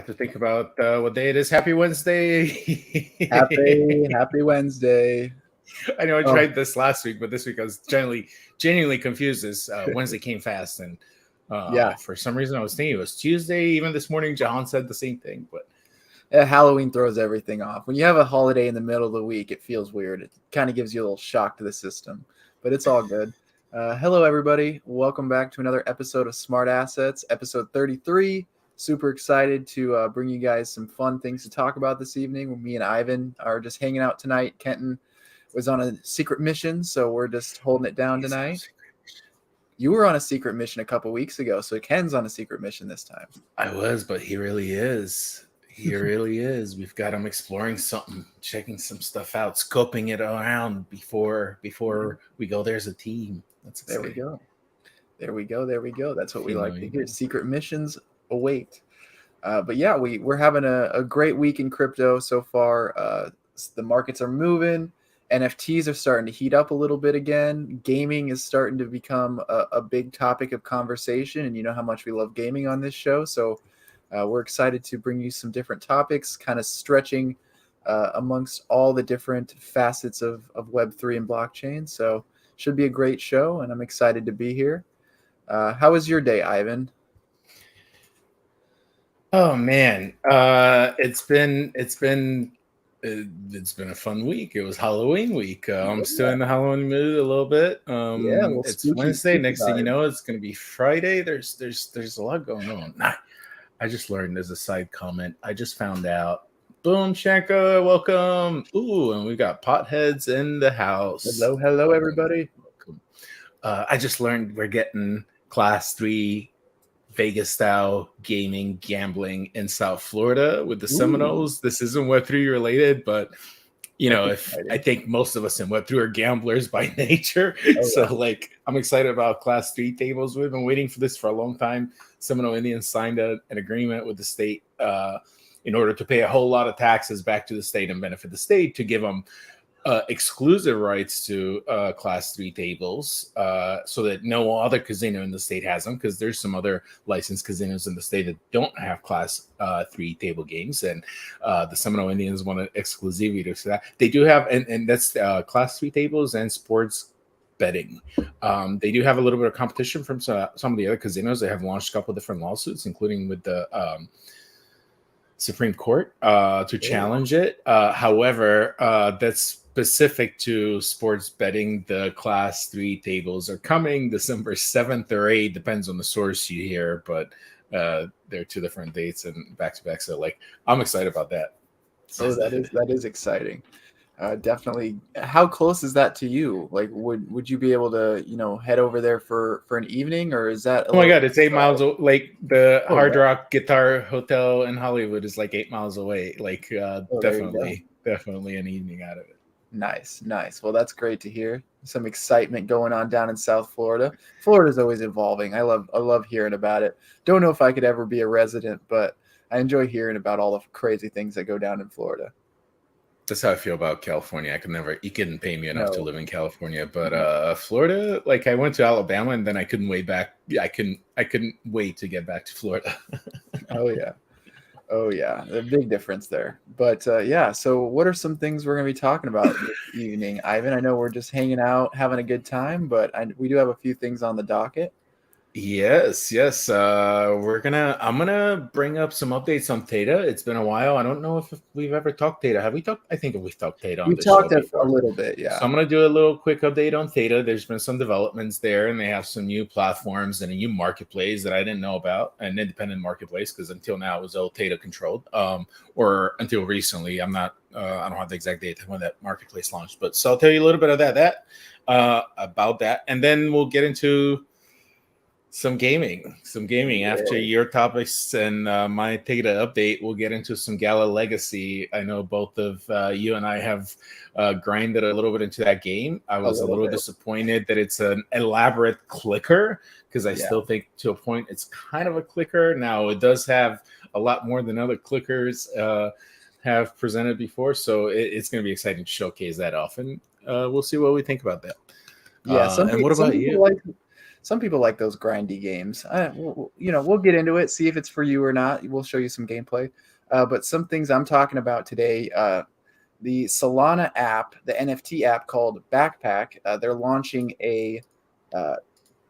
have to think about what day it is. Happy Wednesday. Happy Wednesday. I know I Oh, tried this last week, but this week I was genuinely confused as Wednesday came fast. And yeah. for some reason, I was thinking it was Tuesday. Even this morning, Jahan said the same thing. But Halloween throws everything off. When you have a holiday in the middle of the week, it feels weird. It kind of gives you a little shock to the system, but it's all good. Hello, everybody. Welcome back to another episode of Smart Assets, episode 33. Super excited to bring you guys some fun things to talk about this evening. Me and Ivan are just hanging out tonight. Kenton was on a secret mission, so we're just holding it down tonight. You were on a secret mission a couple weeks ago, so Ken's on a secret mission this time. I was, but he really is. He really is. We've got him exploring something, checking some stuff out, scoping it around before we go there as a team. That's exciting. There we go. That's what we like to hear. Secret missions await. But yeah, we're having a great week in crypto so far. The markets are moving. NFTs are starting to heat up a little bit again. Gaming is starting to become a big topic of conversation, and you know how much we love gaming on this show. So we're excited to bring you some different topics, kind of stretching amongst all the different facets of Web3 and blockchain. So should be a great show, and I'm excited to be here. How was your day, Ivan? Oh man, it's been a fun week. It was Halloween week. I'm still in the Halloween mood a little bit. It's Wednesday. Next thing you know, it's going to be Friday. There's a lot going on. I just learned as a side comment. I just found out. Boom, Shanka, welcome. Ooh, and we got potheads in the house. Hello, everybody. Welcome. I just learned we're getting Class 3 Vegas style gaming, gambling in South Florida with the Seminoles. This isn't Web3 related, but I think most of us in Web3 are gamblers by nature. I'm excited about Class 3 tables. We've been waiting for this for a long time. Seminole Indians signed an agreement with the state in order to pay a whole lot of taxes back to the state and benefit the state to give them exclusive rights to Class 3 tables so that no other casino in the state has them, because there's some other licensed casinos in the state that don't have Class 3 table games, and the Seminole Indians want an exclusivity to that. They do have, and that's Class 3 tables and sports betting. They do have a little bit of competition from some of the other casinos. They have launched a couple of different lawsuits, including with the Supreme Court to challenge it. However, that's specific to sports betting. The Class 3 tables are coming December 7th or 8th, depends on the source you hear, but they're two different dates and back-to-back. So, I'm excited about that. Oh, that is exciting. Definitely. How close is that to you? Would you be able to, head over there for an evening, or is that? Oh my God, it's 8 miles. The Hard Rock Guitar Hotel in Hollywood is 8 miles away. Definitely an evening out of it. Nice. Well, that's great to hear. Some excitement going on down in South Florida. Florida's always evolving. I love hearing about it. Don't know if I could ever be a resident, but I enjoy hearing about all the crazy things that go down in Florida. That's how I feel about California. You couldn't pay me enough to live in California, but Florida, I went to Alabama and then I couldn't wait back. I couldn't wait to get back to Florida. Oh yeah, a big difference there. But so what are some things we're going to be talking about this evening, Ivan? I know we're just hanging out, having a good time, but we do have a few things on the docket. Yes. I'm gonna bring up some updates on Theta. It's been a while. I don't know if we've ever talked Theta. Have we talked? I think we've talked Theta on this show before. We've talked a little bit, yeah. So I'm gonna do a little quick update on Theta. There's been some developments there, and they have some new platforms and a new marketplace that I didn't know about, an independent marketplace, because until now it was all Theta controlled, or until recently. I don't have the exact date when that marketplace launched, but so I'll tell you a little bit of about that, and then we'll get into some gaming after your topics and my Theta update. We'll get into some Gala Legacy. I know both of you and I have grinded a little bit into that game. I was a little disappointed that it's an elaborate clicker, because I still think to a point it's kind of a clicker. Now it does have a lot more than other clickers have presented before, so it's going to be exciting to showcase that off, and we'll see what we think about that. Yeah, and what about you? some people like those grindy games. We'll get into it, see if it's for you or not. We'll show you some gameplay. But some things I'm talking about today, the Solana app, the NFT app called Backpack, they're launching a uh,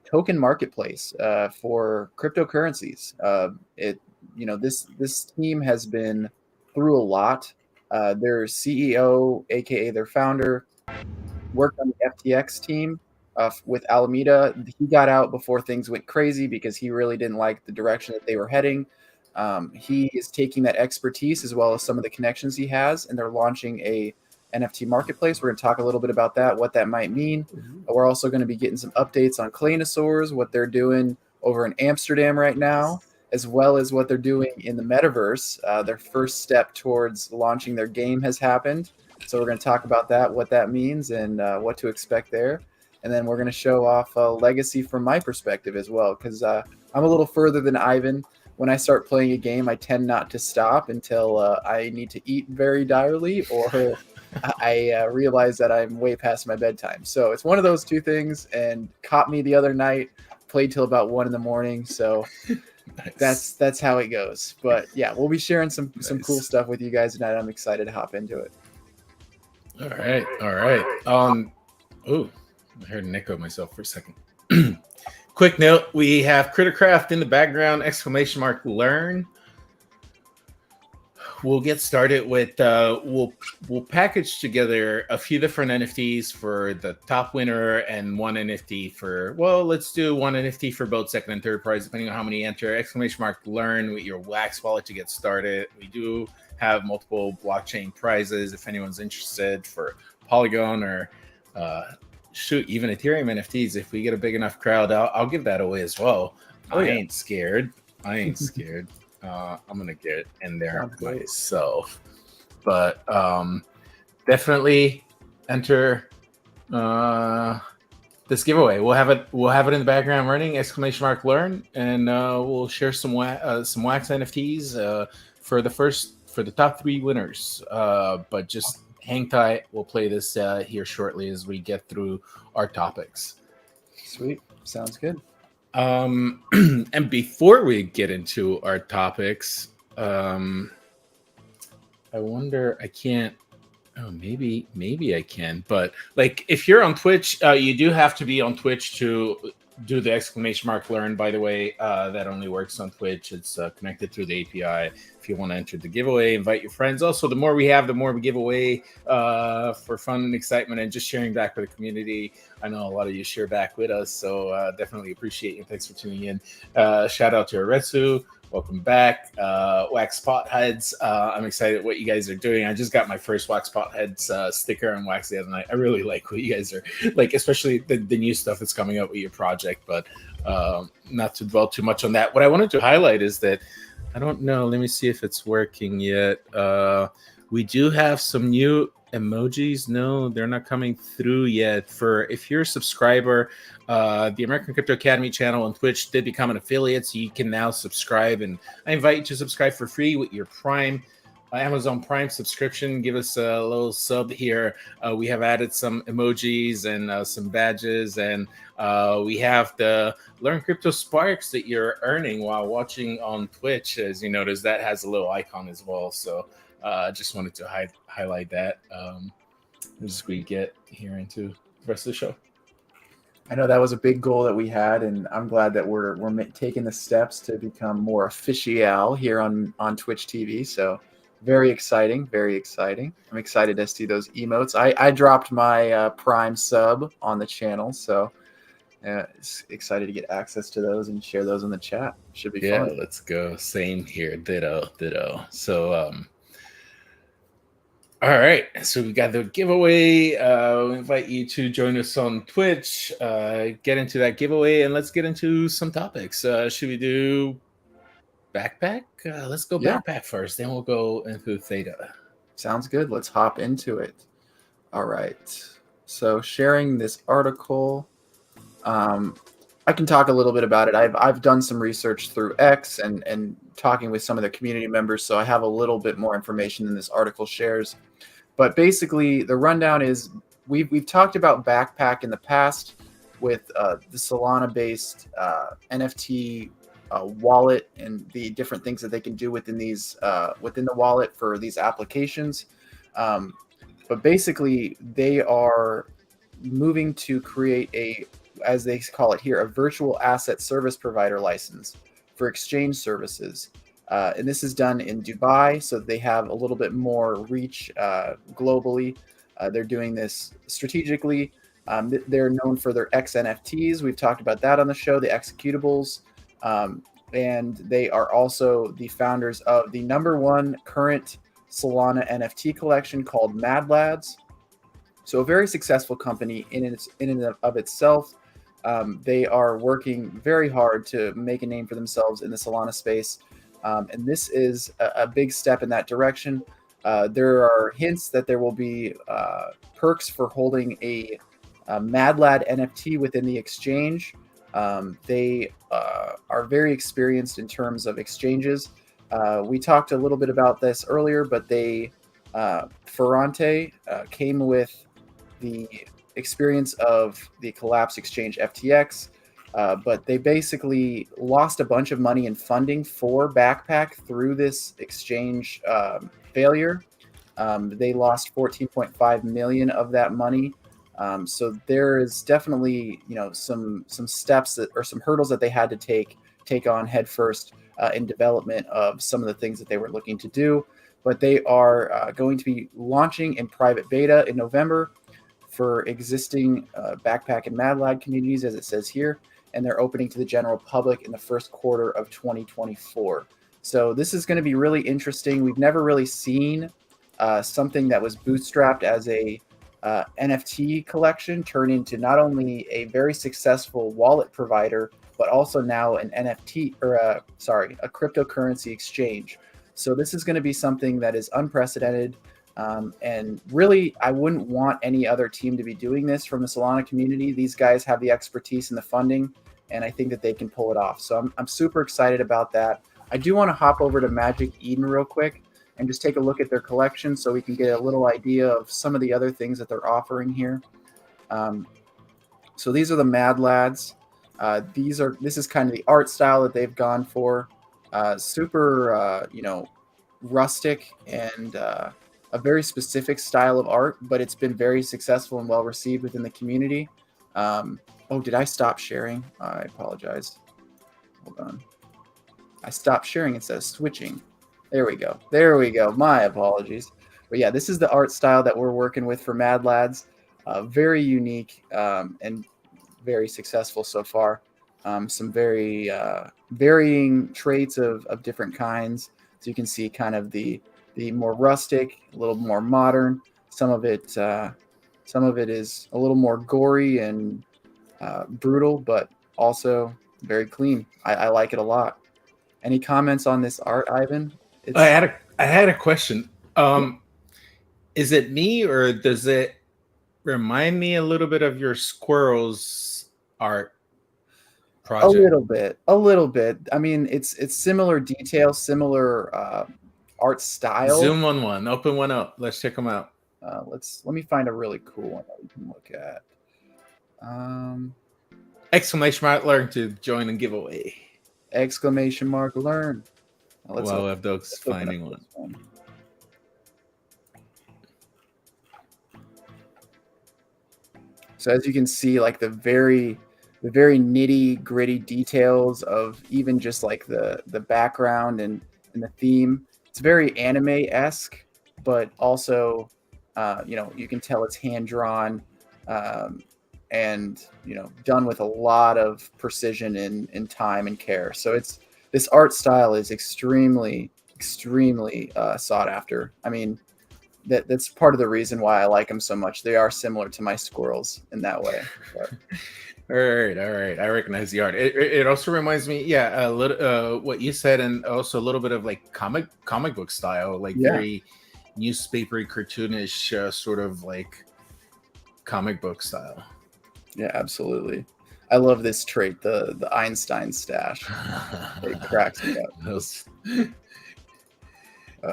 token marketplace for cryptocurrencies. This team has been through a lot. Their CEO, aka their founder, worked on the FTX team with Alameda. He got out before things went crazy because he really didn't like the direction that they were heading. He is taking that expertise as well as some of the connections he has, and they're launching a NFT marketplace. We're going to talk a little bit about that, what that might mean. We're also going to be getting some updates on Claynosaurs, what they're doing over in Amsterdam right now, as well as what they're doing in the metaverse. Their first step towards launching their game has happened. So we're going to talk about that, what that means, and what to expect there. And then we're going to show off Legacy from my perspective as well, because I'm a little further than Ivan. When I start playing a game, I tend not to stop until I need to eat very direly or I realize that I'm way past my bedtime. So it's one of those two things, and caught me the other night, played till about 1 a.m. So nice. That's how it goes. But yeah, we'll be sharing some cool stuff with you guys tonight. I'm excited to hop into it. All right. Oh, I heard an echo myself for a second. Quick note: we have Crittercraft in the background! !Learn. We'll get started with we'll package together a few different NFTs for the top winner and one NFT for, well, let's do one NFT for both second and third prize depending on how many enter! Learn with your Wax wallet to get started. We do have multiple blockchain prizes if anyone's interested for Polygon or even Ethereum NFTs. If we get a big enough crowd, I'll give that away as well. I ain't scared. I'm gonna get in there myself, but definitely enter this giveaway. We'll have it in the background running! Learn, and we'll share some Wax NFTs for the top 3 winners. But just hang tight. We'll play this here shortly as we get through our topics. Sweet, sounds good. And before we get into our topics, I wonder, I can't, maybe I can, but like if you're on Twitch, you do have to be on Twitch to do the ! Learn, by the way. That only works on Twitch. It's connected through the API. If you want to enter the giveaway, invite your friends. Also, the more we have, the more we give away for fun and excitement and just sharing back with the community. I know a lot of you share back with us, so definitely appreciate you. Thanks for tuning in. Shout out to Aretsu. Welcome back. Wax Potheads. I'm excited what you guys are doing. I just got my first Wax Potheads sticker on Wax the other night. I really like what you guys are like, especially the new stuff that's coming up with your project, but not to dwell too much on that. What I wanted to highlight is that, I don't know, let me see if it's working yet. We do have some new emojis. No, they're not coming through yet. For if you're a subscriber, the American Crypto Academy channel on Twitch did become an affiliate, so you can now subscribe, and I invite you to subscribe for free with your Prime Amazon Prime subscription. Give us a little sub here. We have added some emojis and some badges, and we have the Learn Crypto Sparks that you're earning while watching on Twitch. As you notice, that has a little icon as well. So just wanted to highlight that as we get here into the rest of the show. I know that was a big goal that we had, and I'm glad that we're taking the steps to become more official here on Twitch TV. So very exciting, very exciting. I'm excited to see those emotes. I dropped my Prime sub on the channel, so excited to get access to those and share those in the chat. Should be fun. Yeah, let's go. Same here. Ditto. So all right, so we got the giveaway. We invite you to join us on Twitch, get into that giveaway, and let's get into some topics. Should we do backpack? Let's go backpack first, then we'll go into theta. Sounds good. Let's hop into it. All right. So sharing this article, I can talk a little bit about it. I've done some research through X and talking with some of the community members, so I have a little bit more information than this article shares. But basically, the rundown is we've talked about Backpack in the past. with the Solana-based NFT wallet and the different things that they can do within these within the wallet for these applications. But basically, they are moving to create a, as they call it here, a virtual asset service provider license for exchange services. And this is done in Dubai, so they have a little bit more reach globally. They're doing this strategically. They're known for their XNFTs. We've talked about that on the show, the executables. And they are also the founders of the #1 current Solana NFT collection called Mad Lads. So a very successful company in and of itself. They are working very hard to make a name for themselves in the Solana space. And this is a big step in that direction. There are hints that there will be perks for holding a Mad Lad NFT within the exchange. They are very experienced in terms of exchanges. We talked a little bit about this earlier, but Ferrante came with the experience of the collapsed exchange FTX, but they basically lost a bunch of money in funding for Backpack through this exchange failure. They lost 14.5 million of that money. So there is definitely, some steps or some hurdles that they had to take on headfirst in development of some of the things that they were looking to do. But they are going to be launching in private beta in November for existing Backpack and Mad Lad communities, as it says here, and they're opening to the general public in the first quarter of 2024. So this is going to be really interesting. We've never really seen something that was bootstrapped as a NFT collection turn into not only a very successful wallet provider, but also now an NFT or a cryptocurrency exchange. So this is going to be something that is unprecedented. And really, I wouldn't want any other team to be doing this from the Solana community. These guys have the expertise and the funding, and I think that they can pull it off. So I'm super excited about that. I do want to hop over to Magic Eden real quick and just take a look at their collection so we can get a little idea of some of the other things that they're offering here. So these are the Mad Lads. This is kind of the art style that they've gone for. Super, rustic and a very specific style of art, but it's been very successful and well received within the community. Did I stop sharing? I apologize. Hold on. I stopped sharing instead of switching. There we go. My apologies. But yeah, this is the art style that we're working with for Mad Lads. Very unique and very successful so far. Some very varying traits of different kinds. So you can see kind of the more rustic, a little more modern. Some of it is a little more gory and brutal, but also very clean. I like it a lot. Any comments on this art, Ivan? I had a question. Is it me, or does it remind me a little bit of your squirrels art project? A little bit. I mean, it's similar detail, similar art style. Zoom on one, open one up. Let's check them out. Let me find a really cool one that we can look at. Exclamation mark learn to join and giveaway. Exclamation mark learn. Well, Abdog's finding one. So as you can see, like the very nitty gritty details of even just like the background and the theme. It's very anime-esque, but also, you can tell it's hand drawn and done with a lot of precision and time and care. So this art style is extremely sought after. I mean, that's part of the reason why I like them so much. They are similar to my squirrels in that way. But. All right. I recognize the art. It also reminds me, a little what you said, and also a little bit of like comic book style, like very newspapery, cartoonish, sort of like comic book style. Yeah, absolutely. I love this trait, the Einstein stash. It cracks me up.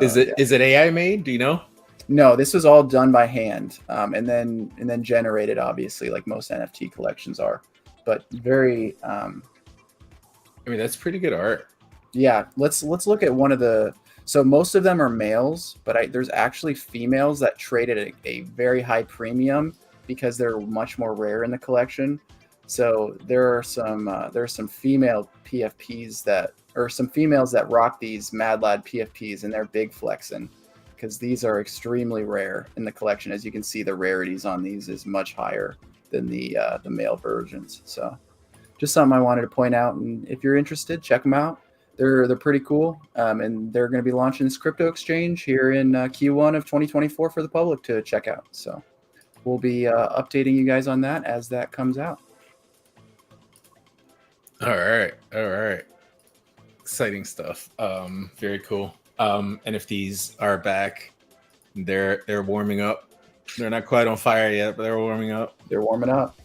Is it AI made? Do you know? No, this was all done by hand, and then generated, obviously, like most NFT collections are. but very. I mean, that's pretty good art. Yeah, let's look at one of the. So most of them are males, but there's actually females that trade at a very high premium because they're much more rare in the collection. So there are some female PFPs that, or some females that rock these Mad Lad PFPs, and they're big flexing because these are extremely rare in the collection. As you can see, the rarities on these is much higher than the male versions. So just something I wanted to point out, and if you're interested, check them out. They're pretty cool, and they're going to be launching this crypto exchange here in Q1 of 2024 for the public to check out. So we'll be updating you guys on that as that comes out. All right. Exciting stuff. Very cool. NFTs are back. They're warming up. They're not quite on fire yet, but they're warming up. They're warming up.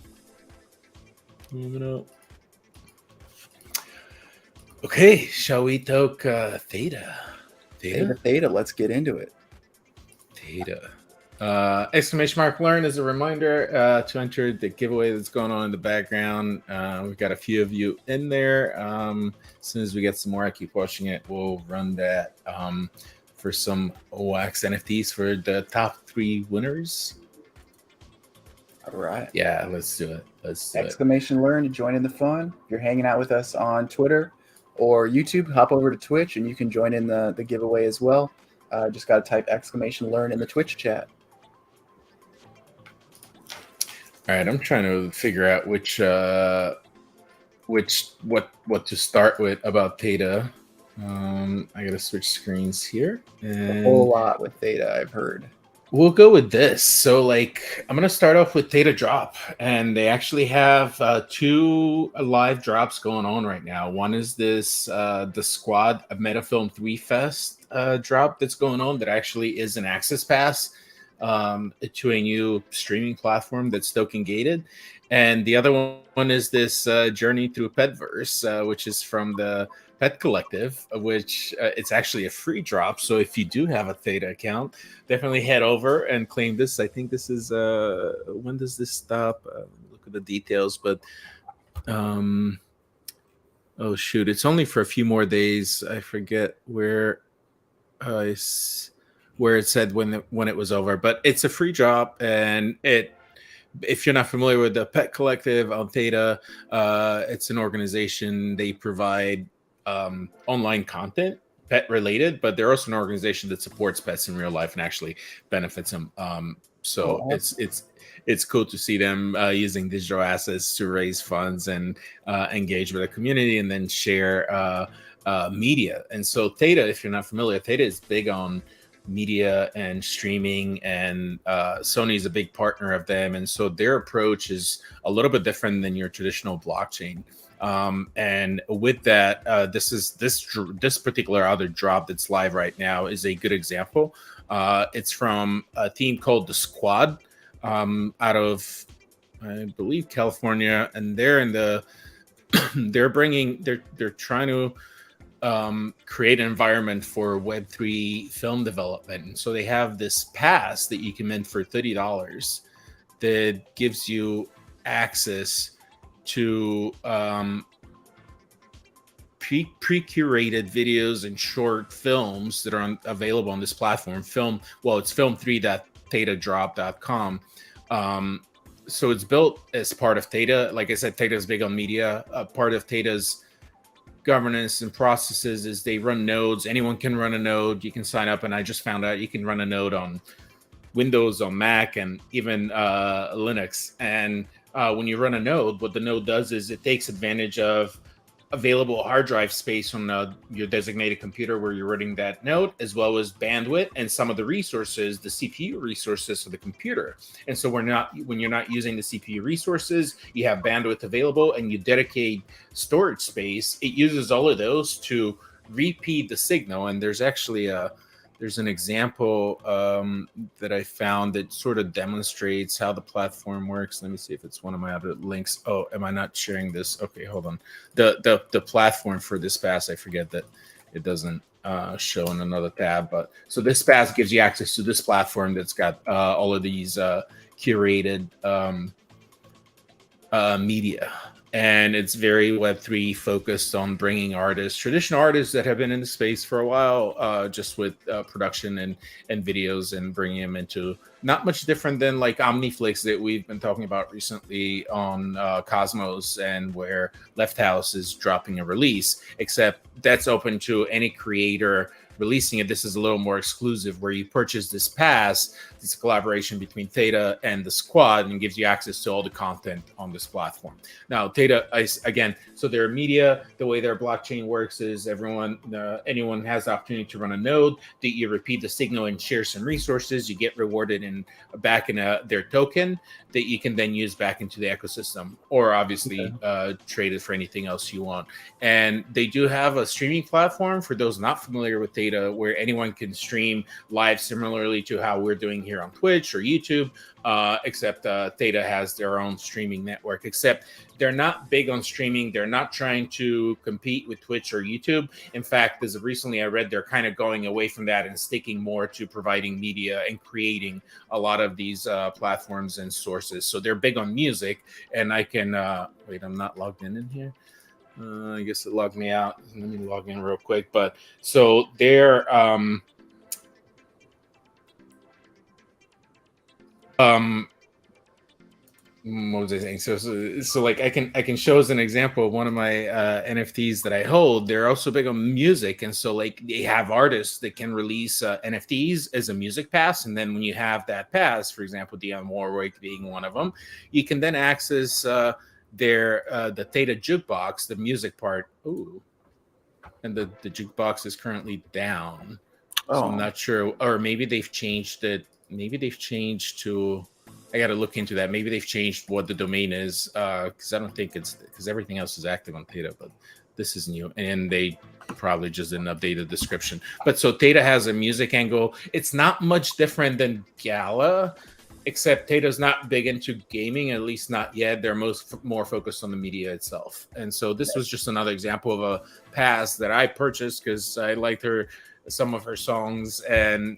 Okay, shall we talk Theta? Theta, let's get into it. Theta. Exclamation mark learn is a reminder to enter the giveaway that's going on in the background. We've got a few of you in there. As soon as we get some more, I keep watching it. We'll run that for some wax NFTs for the top 3 winners. All right. Yeah, let's do it. Exclamation learn to join in the fun. If you're hanging out with us on Twitter or YouTube, hop over to Twitch and you can join in the giveaway as well. Just got to type exclamation learn in the Twitch chat. All right, I'm trying to figure out what to start with about Theta. I gotta switch screens here. And a whole lot with Theta, I've heard. We'll go with this. So, I'm gonna start off with Theta Drop, and they actually have 2 live drops going on right now. One is this the Squad Metafilm 3 Fest drop that's going on that actually is an access pass to a new streaming platform that's token gated, and the other one is this Journey Through Petverse, which is from the Pet Collective, which it's actually a free drop. So if you do have a Theta account, definitely head over and claim this. I think this is when does this stop? Look at the details, but oh shoot, it's only for a few more days. I forget where it said when it was over, but it's a free drop, and if you're not familiar with the Pet Collective on Theta, it's an organization. They provide online content, pet related, but they're also an organization that supports pets in real life and actually benefits them. It's cool to see them using digital assets to raise funds and engage with the community and then share media. And so Theta, if you're not familiar, Theta is big on media and streaming, and Sony is a big partner of them, and so their approach is a little bit different than your traditional blockchain. And with that, this particular other drop that's live right now is a good example. It's from a team called the Squad out of, I believe, California, and they're trying to create an environment for Web3 film development. And so they have this pass that you can mint for $30 that gives you access to pre-curated videos and short films that are available on this platform. It's film3.thetadrop.com. So it's built as part of Theta. Like I said, Theta is big on media. Part of Theta's governance and processes is they run nodes. Anyone can run a node. You can sign up, and I just found out you can run a node on Windows, on Mac, and even Linux. And when you run a node, what the node does is it takes advantage of available hard drive space on your designated computer where you're running that node, as well as bandwidth and some of the resources, the CPU resources of the computer. And so when you're not using the CPU resources, you have bandwidth available and you dedicate storage space. It uses all of those to repeat the signal. And there's actually there's an example that I found that sort of demonstrates how the platform works. Let me see if it's one of my other links. Oh, am I not sharing this? Okay, hold on. The platform for this pass, I forget that it doesn't show in another tab. But so this pass gives you access to this platform that's got all of these curated media. and it's very Web3 focused on bringing artists, traditional artists that have been in the space for a while, just with production and videos, and bringing them into not much different than like OmniFlix that we've been talking about recently on Cosmos, and where Left House is dropping a release, except that's open to any creator releasing it. This is a little more exclusive, where you purchase this pass. It's a collaboration between Theta and the squad, and gives you access to all the content on this platform. Now, Theta is, again, so their media, the way their blockchain works is anyone has the opportunity to run a node that you repeat the signal and share some resources. You get rewarded back in their token that you can then use back into the ecosystem, or obviously trade it for anything else you want. And they do have a streaming platform for those not familiar with Theta, where anyone can stream live, similarly to how we're doing here on Twitch or YouTube, except Theta has their own streaming network, except they're not big on streaming. They're not trying to compete with Twitch or YouTube. In fact, as of recently I read, they're kind of going away from that and sticking more to providing media and creating a lot of these platforms and sources. So they're big on music, and I can wait, I'm not logged in here. I guess it logged me out. Let me log in real quick. But so they're what was I saying? So like I can show as an example of one of my NFTs that I hold. They're also big on music, and so like they have artists that can release NFTs as a music pass, and then when you have that pass, for example, Dionne Warwick being one of them, you can then access the Theta jukebox, the music part. Ooh, and the jukebox is currently down, so I'm not sure, or maybe they've changed it. Maybe they've changed to. I got to look into that. Maybe they've changed what the domain is, because I don't think it's, because everything else is active on Theta, but this is new, and they probably just didn't update the description. But so Theta has a music angle. It's not much different than Gala, except Theta's not big into gaming, at least not yet. They're more focused on the media itself. And so this was just another example of a pass that I purchased because I liked some of her songs, and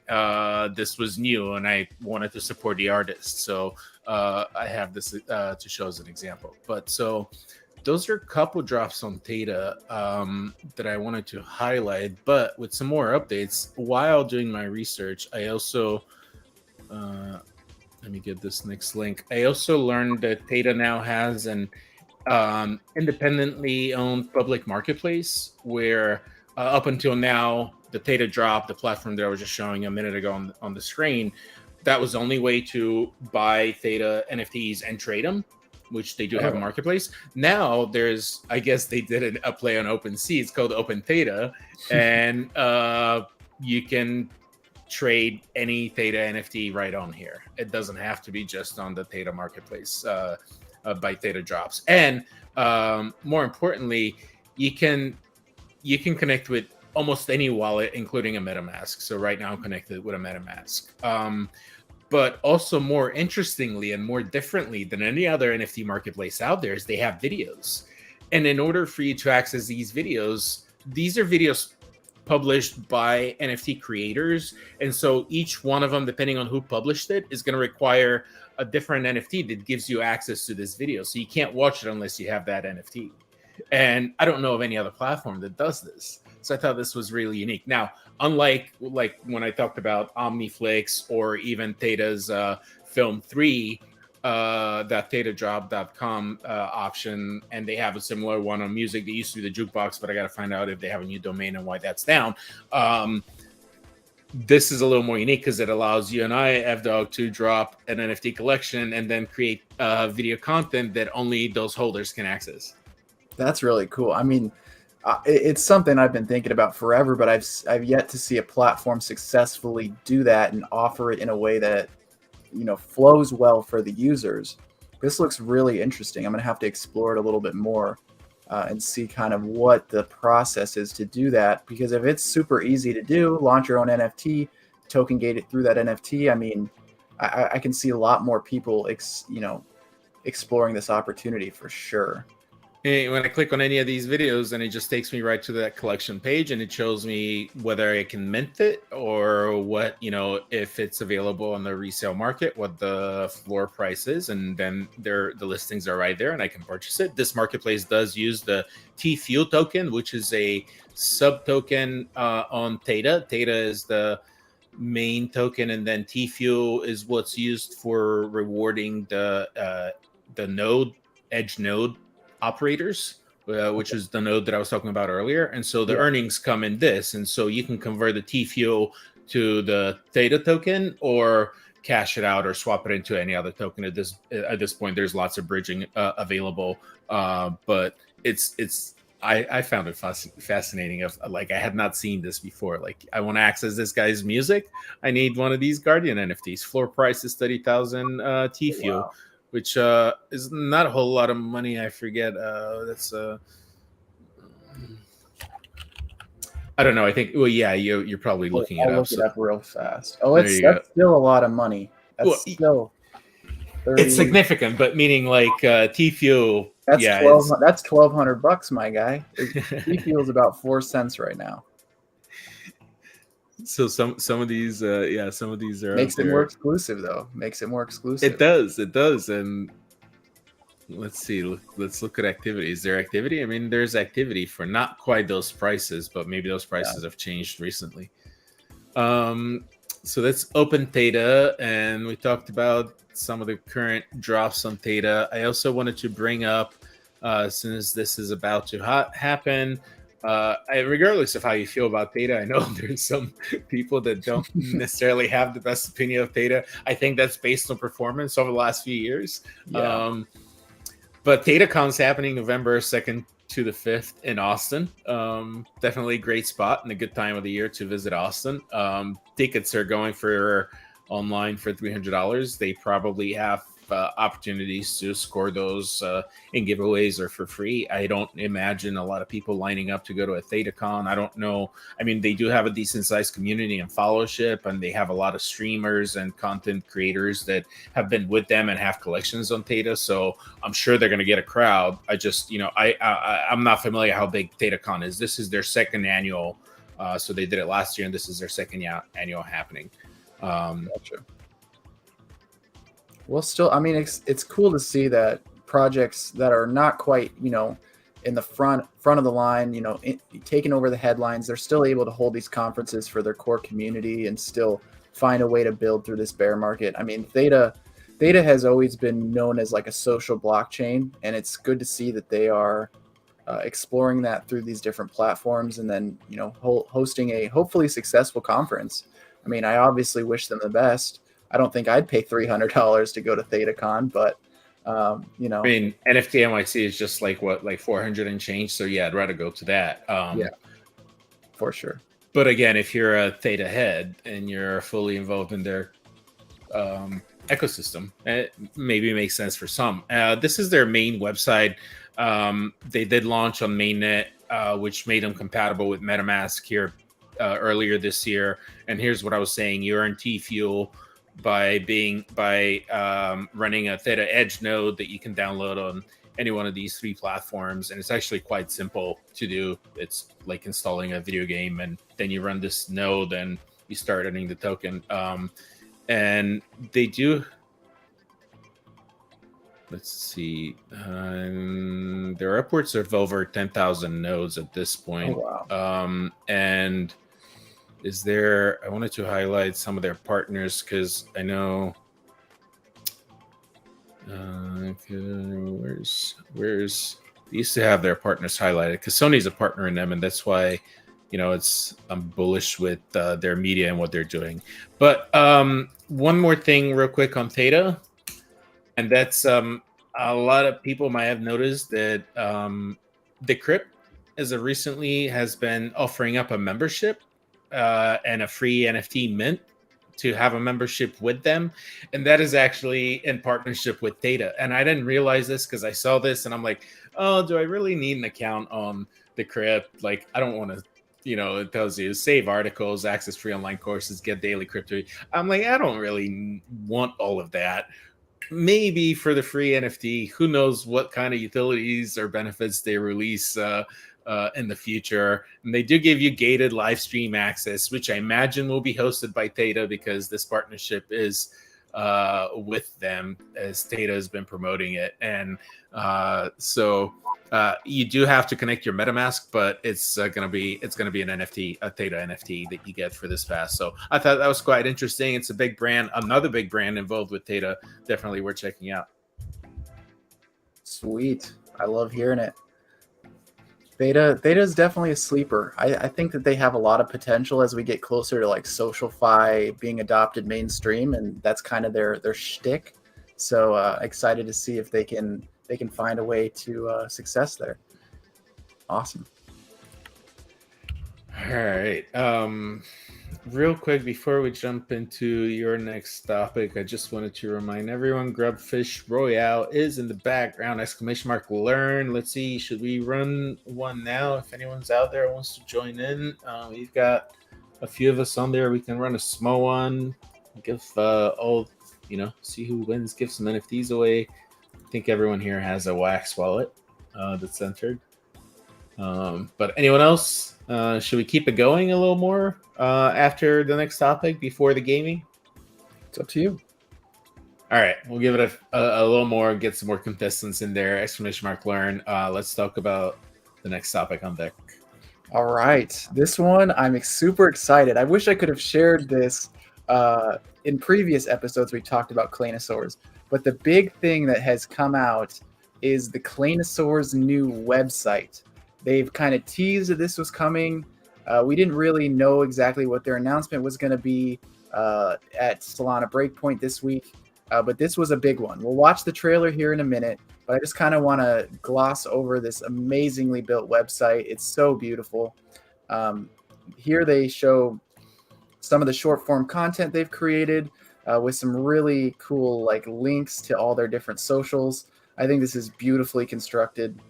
this was new, and I wanted to support the artist. So I have this to show as an example. But so those are a couple drops on Theta that I wanted to highlight. But with some more updates, while doing my research, I also let me get this next link. I also learned that Theta now has an independently owned public marketplace, where up until now, the Theta drop, the platform that I was just showing a minute ago on the screen, that was the only way to buy Theta NFTs and trade them, which they do have a marketplace. Now there's, I guess they did a play on OpenSea. It's called Open Theta, and you can trade any Theta NFT right on here. It doesn't have to be just on the Theta marketplace by Theta drops. And more importantly, you can connect with almost any wallet, including a MetaMask. So right now I'm connected with a MetaMask. But also more interestingly and more differently than any other NFT marketplace out there is they have videos. And in order for you to access these are videos published by NFT creators. And so each one of them, depending on who published it, is going to require a different NFT that gives you access to this video. So you can't watch it unless you have that NFT. And I don't know of any other platform that does this. So I thought this was really unique. Now, unlike like when I talked about OmniFlix or even Theta's Film 3, that ThetaDrop.com option, and they have a similar one on music. They used to be the jukebox, but I got to find out if they have a new domain and why that's down. This is a little more unique because it allows you and I, FDog, to drop an NFT collection and then create video content that only those holders can access. That's really cool. I mean, it's something I've been thinking about forever, but I've yet to see a platform successfully do that and offer it in a way that, flows well for the users. This looks really interesting. I'm going to have to explore it a little bit more and see kind of what the process is to do that. Because if it's super easy to do, launch your own NFT, token gate it through that NFT. I mean, I can see a lot more people, exploring this opportunity for sure. when I click on any of these videos, and it just takes me right to that collection page, and it shows me whether I can mint it or what, if it's available on the resale market, what the floor price is, and then the listings are right there, and I can purchase it. This marketplace does use the T-Fuel token, which is a sub token on Theta. Theta is the main token, and then T-Fuel is what's used for rewarding the node edge node operators, which is the node that I was talking about earlier. And so the earnings come in this, and so you can convert the T-Fuel to the Theta token or cash it out or swap it into any other token. At this point, there's lots of bridging available, but I found it fascinating. I had not seen this before. Like, I want to access this guy's music. I need one of these Guardian NFTs. Floor price is 30,000 T-Fuel. Wow. Which is not a whole lot of money. I forget. That's I don't know. I think. Well, yeah, you're probably looking it up. I'll look it up real fast. Oh, that's still a lot of money. That's still 30... It's significant, but meaning like T-Fuel. That's $1,200, my guy. T-Fuel is about 4 cents right now. So some of these are makes it more exclusive though. Makes it more exclusive. It does. And let's see. Let's look at activity. Is there activity? I mean, there's activity for not quite those prices, but maybe those prices have changed recently. So that's open Theta, and we talked about some of the current drops on Theta. I also wanted to bring up, since this is about to happen. Regardless of how you feel about Theta, I know there's some people that don't necessarily have the best opinion of Theta. I think that's based on performance over the last few years. Yeah. But ThetaCon's happening November 2nd to the 5th in Austin. Definitely a great spot and a good time of the year to visit Austin. Tickets are going for online for $300. They probably have opportunities to score those in giveaways or for free. I don't imagine a lot of people lining up to go to a ThetaCon. I don't know. I mean, they do have a decent sized community and followership, and they have a lot of streamers and content creators that have been with them and have collections on Theta. So I'm sure they're going to get a crowd. I just, I'm not familiar how big ThetaCon is. This is their second annual. So they did it last year, and this is their second annual happening. Gotcha. Well, still, I mean, it's cool to see that projects that are not quite, in the front of the line, taking over the headlines, they're still able to hold these conferences for their core community and still find a way to build through this bear market. I mean, Theta has always been known as like a social blockchain, and it's good to see that they are exploring that through these different platforms, and then, hosting a hopefully successful conference. I mean, I obviously wish them the best. I don't think I'd pay $300 to go to ThetaCon, but I mean, NFT NYC is just like 400 and change. So yeah, I'd rather go to that. Yeah, for sure. But again, if you're a Theta head and you're fully involved in their ecosystem, it maybe makes sense for some. This is their main website. They did launch on mainnet, which made them compatible with MetaMask here earlier this year. And here's what I was saying: you earn T-Fuel by running a Theta Edge node that you can download on any one of these 3 platforms. And it's actually quite simple to do. It's like installing a video game, and then you run this node and you start earning the token. And they do, let's see, there are upwards of over 10,000 nodes at this point. Oh, wow. And I wanted to highlight some of their partners, because I know where's they used to have their partners highlighted, because Sony's a partner in them, and that's why I'm bullish with their media and what they're doing. But one more thing real quick on Theta, and that's a lot of people might have noticed that Decrypt as of recently has been offering up a membership and a free NFT mint to have a membership with them. And that is actually in partnership with Theta. And I didn't realize this because I saw this and I'm like, oh, do I really need an account on Decrypt? Like, I don't want to, it tells you save articles, access free online courses, get daily crypto. I'm like, I don't really want all of that. maybe for the free NFT. Who knows what kind of utilities or benefits they release in the future. And they do give you gated live stream access, which I imagine will be hosted by Theta because this partnership is with them, as Theta has been promoting it. And so you do have to connect your MetaMask, but it's gonna be an NFT, a Theta NFT that you get for this pass. So I thought that was quite interesting. It's a big brand, another big brand involved with Theta. Definitely worth checking out. Sweet, I love hearing it. Theta is definitely a sleeper. I think that they have a lot of potential as we get closer to like SocialFi being adopted mainstream, and that's kind of their shtick. So excited to see if they can find a way to success there. Awesome. All right. Real quick before we jump into your next topic, I just wanted to remind everyone Grubfish Royale is in the background, ! Learn. Let's see, should we run one now? If anyone's out there wants to join in, we've got a few of us on there. We can run a small one, give see who wins, give some NFTs away. I think everyone here has a Wax wallet that's entered. But anyone else? Should we keep it going a little more after the next topic before the gaming? It's up to you. All right, we'll give it a little more, get some more contestants in there. ! Learn. Let's talk about the next topic on deck. All right, this one I'm super excited. I wish I could have shared this in previous episodes. We talked about Claynosaurs, but the big thing that has come out is the Claynosaurs new website. They've kind of teased that this was coming. We didn't really know exactly what their announcement was going to be at Solana Breakpoint this week, but this was a big one. We'll watch the trailer here in a minute, but I just kind of want to gloss over this amazingly built website. It's so beautiful. Here they show some of the short form content they've created with some really cool like links to all their different socials. I think this is beautifully constructed.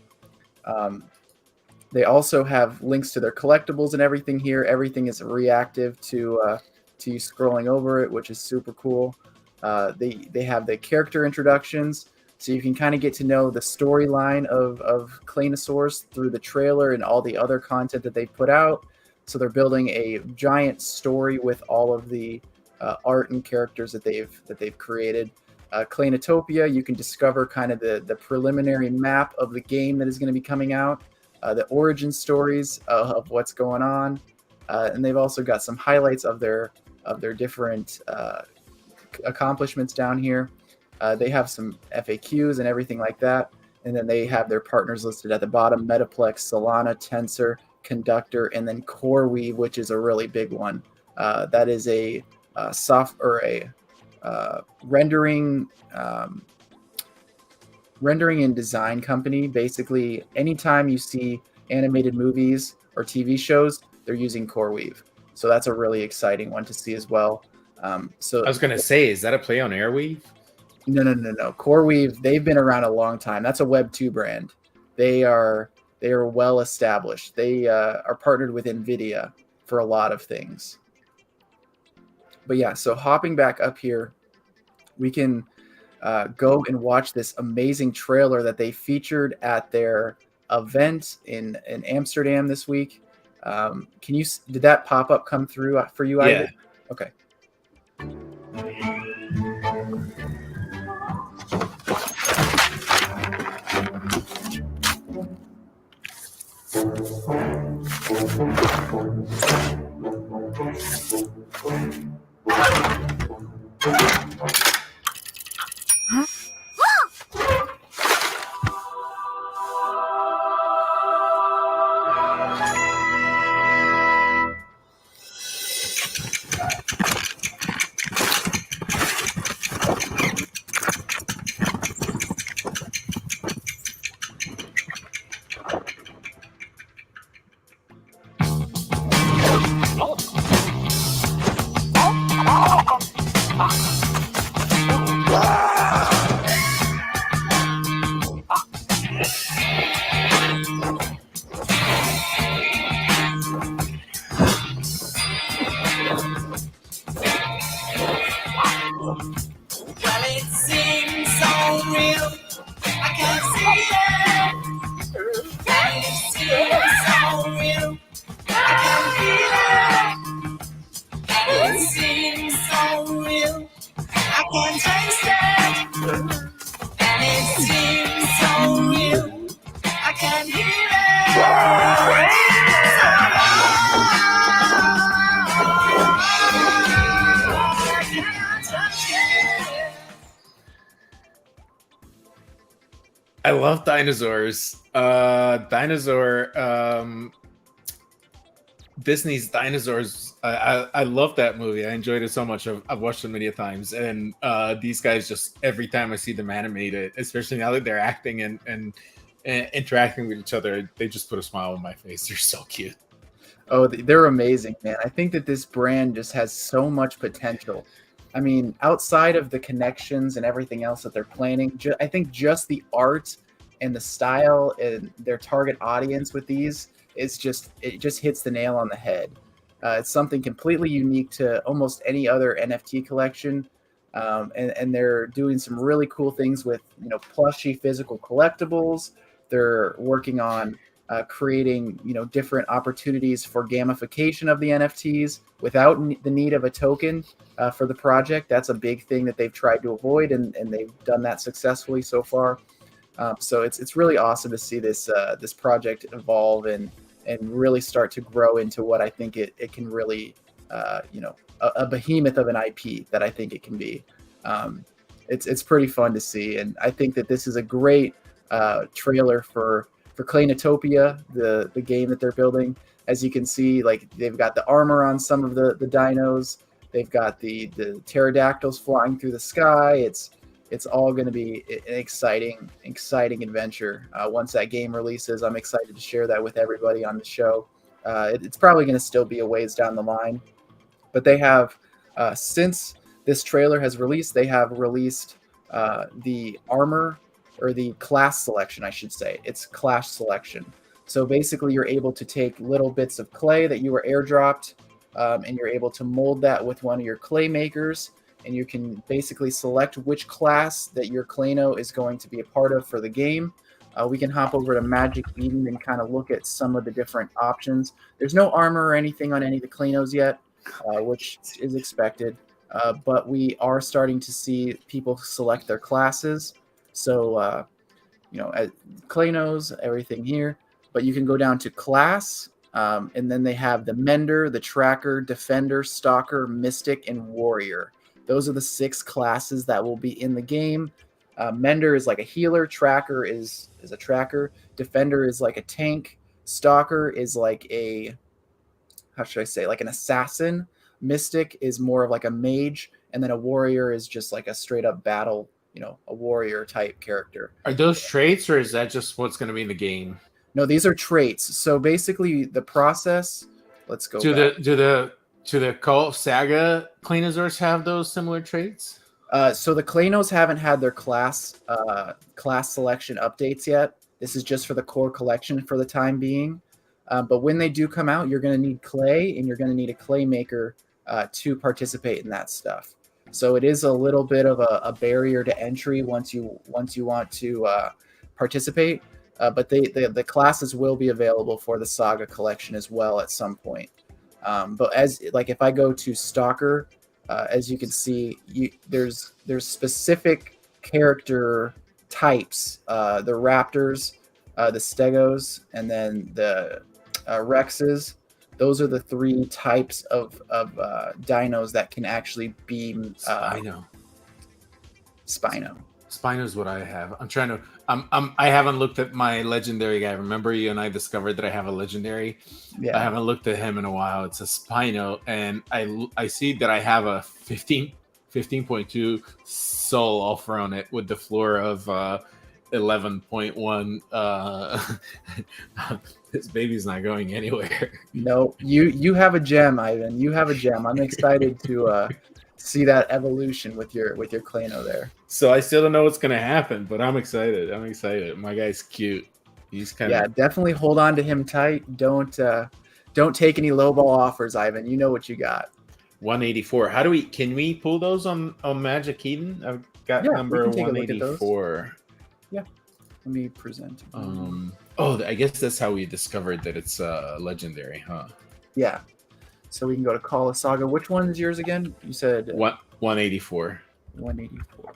They also have links to their collectibles and everything here. Everything is reactive to you scrolling over it, which is super cool. They have the character introductions, so you can kind of get to know the storyline of Claynosaurs through the trailer and all the other content that they put out. So they're building a giant story with all of the art and characters that they've created. Claynotopia, you can discover kind of the preliminary map of the game that is going to be coming out. The origin stories of what's going on, and they've also got some highlights of their different accomplishments down here. They have some FAQs and everything like that, and then they have their partners listed at the bottom: Metaplex, Solana, Tensor, Conductor, and then CoreWeave, which is a really big one. That is a rendering and design company. Basically, anytime you see animated movies or TV shows, they're using CoreWeave. So that's a really exciting one to see as well. So I was going to say, is that a play on Airweave? No. CoreWeave, they've been around a long time. That's a Web2 brand. They are well established. They are partnered with NVIDIA for a lot of things. But yeah, so hopping back up here, we can go and watch this amazing trailer that they featured at their event in Amsterdam this week. Did that pop-up come through for you, Yeah. Isaac? Okay. Well, it seems can taste it, and it seems so real. I can hear it. I cannot touch it. I love dinosaurs. Disney's Dinosaurs. I love that movie. I enjoyed it so much. I've watched it many times, and these guys just every time I see them animated, especially now that they're acting and interacting with each other, they just put a smile on my face. They're so cute. Oh, they're amazing, man. I think that this brand just has so much potential. I mean, outside of the connections and everything else that they're planning, I think just the art and the style and their target audience with these it just hits the nail on the head. It's something completely unique to almost any other NFT collection, and they're doing some really cool things with plushy physical collectibles. They're working on creating different opportunities for gamification of the NFTs without the need of a token for the project. That's a big thing that they've tried to avoid, and they've done that successfully so far. So it's really awesome to see this project evolve and really start to grow into what I think it can really a behemoth of an IP that I think it can be. It's pretty fun to see, and I think that this is a great trailer for Clanotopia, the game that they're building. As you can see, like they've got the armor on some of the dinos. They've got the pterodactyls flying through the sky. It's all going to be an exciting adventure. Once that game releases, I'm excited to share that with everybody on the show. It's probably going to still be a ways down the line, but they have since this trailer has released, they have released the armor, or the class selection, I should say. It's class selection. So basically, you're able to take little bits of clay that you were airdropped, and you're able to mold that with one of your clay makers, and you can basically select which class that your Clano is going to be a part of for the game. We can hop over to Magic Eden and kind of look at some of the different options. There's no armor or anything on any of the Clanos yet, which is expected, but we are starting to see people select their classes. So, Clanos, everything here, but you can go down to class, and then they have the Mender, the Tracker, Defender, Stalker, Mystic, and Warrior. Those are the 6 classes that will be in the game. Mender is like a healer, Tracker is a tracker, Defender is like a tank, Stalker is like a, how should I say, like an assassin, Mystic is more of like a mage, and then a Warrior is just like a straight up battle, a warrior type character. Are those traits, or is that just what's going to be in the game? No, these are traits. So basically, the process. Let's go. Do the Call of Saga Cleanosaurs have those similar traits? So the Clanos haven't had their class selection updates yet. This is just for the core collection for the time being. But when they do come out, you're going to need clay, and you're going to need a clay maker to participate in that stuff. So it is a little bit of a barrier to entry once you want to participate. But the classes will be available for the Saga collection as well at some point. But if I go to Stalker, as you can see, there's specific character types: the Raptors, the Stegos, and then the Rexes. Those are the 3 types of dinos that can actually be Spino. Spino is what I have. I'm trying to. I haven't looked at my legendary guy. Remember, you and I discovered that I have a legendary. Yeah. I haven't looked at him in a while. It's a Spino, and I see that I have a 15.2 soul offer on it with the floor of 11.1. This baby's not going anywhere. No, you have a gem, Ivan. You have a gem. I'm excited to see that evolution with your Clano there. So I still don't know what's gonna happen, but I'm excited. My guy's cute. He's kind of definitely hold on to him tight. Don't take any lowball offers, Ivan. You know what you got. 184. Can we pull those on Magic Eden? I've got number 184. Yeah. Let me present. I guess that's how we discovered that it's legendary, huh? Yeah. So we can go to Call of Saga. Which one is yours again? You said 184. 184.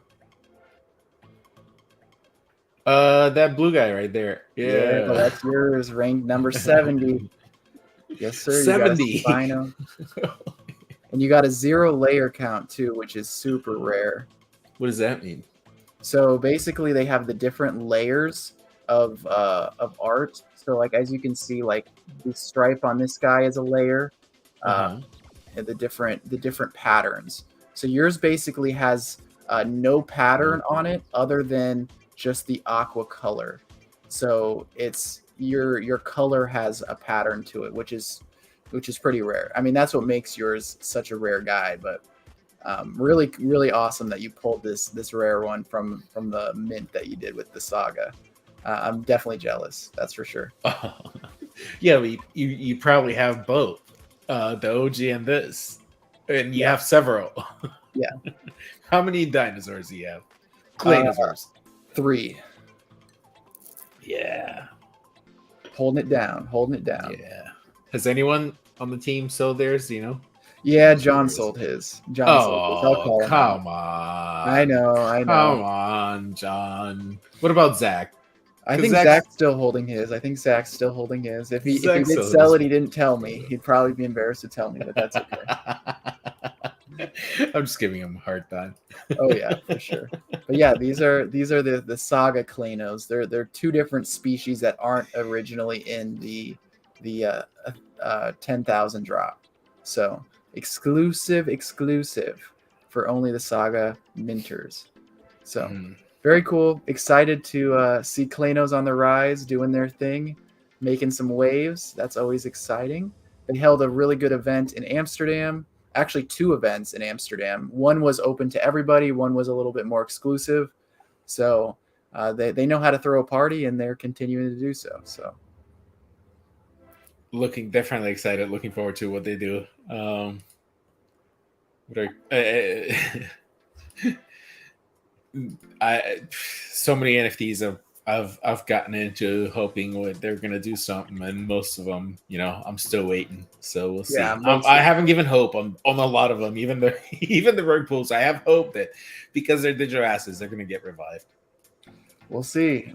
That blue guy right there. Yeah, well, that's yours. Ranked number 70. Yes, sir. 70. You got a Spino. And you got a 0 layer count too, which is super rare. What does that mean? So basically, they have the different layers of art. So like as you can see, like the stripe on this guy is a layer, and the different patterns. So yours basically has no pattern on it other than just the aqua color. So it's your color has a pattern to it, which is pretty rare. I mean, that's what makes yours such a rare guy. But really, really awesome that you pulled this rare one from the mint that you did with the saga. I'm definitely jealous. That's for sure. Yeah, you probably have both, the OG and this, and you have several. Yeah. How many dinosaurs do you have? Claynosaurs. 3. Yeah. Holding it down. Yeah. Has anyone on the team sold theirs? Do you know? Yeah, John sold his. Oh, come on. I know. Come on, John. What about Zach? I think Zach's still holding his. If he did sell it, he didn't tell me. He'd probably be embarrassed to tell me, but that's okay. I'm just giving him a hard time. Oh yeah, for sure. But yeah, these are the saga Clanos. They're 2 different species that aren't originally in the 10,000 drop. So exclusive for only the saga minters. So very cool. Excited to see Clanos on the rise, doing their thing, making some waves. That's always exciting. They held a really good event in Amsterdam. Actually, 2 events in Amsterdam. One was open to everybody. One was a little bit more exclusive. So they know how to throw a party, and they're continuing to do so. So definitely excited. Looking forward to what they do. So many NFTs I've gotten into hoping they're gonna do something, and most of them, I'm still waiting. So we'll see. Yeah, I haven't given hope on a lot of them, even the rug pools. I have hope that because they're digital assets, they're gonna get revived. We'll see.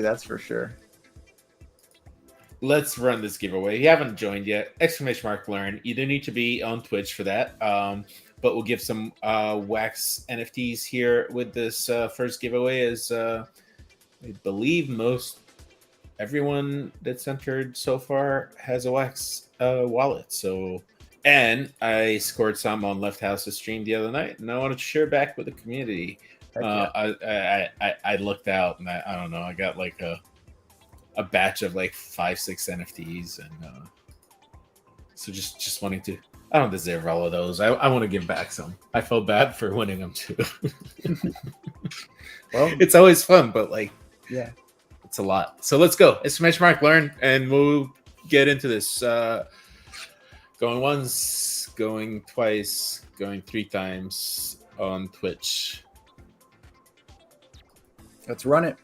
That's for sure. Let's run this giveaway. If you haven't joined yet, !learn. You don't need to be on Twitch for that. But we'll give some wax NFTs here with this first giveaway. As I believe everyone that's entered so far has a wax wallet. So, and I scored some on Left House's stream the other night, and I wanted to share back with the community. I looked out, and I don't know, I got like a batch of like 5-6 NFTs, and so just wanting to. I don't deserve all of those. I want to give back some. I felt bad for winning them too. Well, it's always fun, but yeah, it's a lot. So let's go. It's !learn, and we'll get into this. Going once, going twice, going 3 times on Twitch. Let's run it.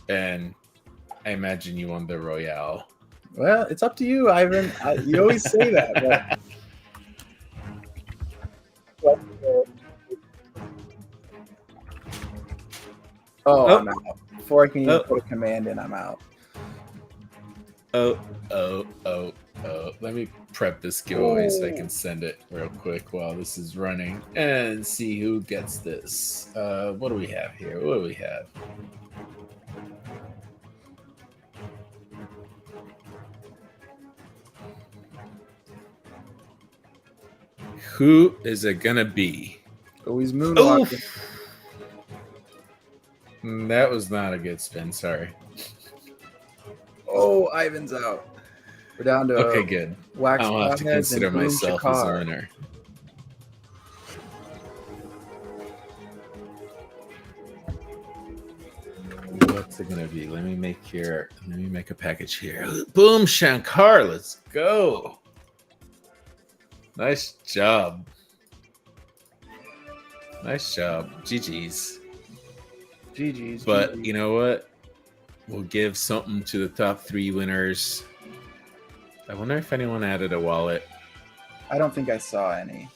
And I imagine you won the Royale. Well, it's up to you, Ivan. You always say that. But... I'm out. Before I can even put a command in, I'm out. Oh. Let me prep this giveaway so I can send it real quick while this is running and see who gets this. What do we have here? Who is it gonna be? He's moonwalking. That was not a good spin. Sorry. Oh, Ivan's out. We're down to good. Wax. I'll have to consider myself as a winner. What's it gonna be? Let me make a package here. Boom, Shankar. Let's go. Nice job. GG's. But you know what? We'll give something to the top 3 winners. I wonder if anyone added a wallet. I don't think I saw any.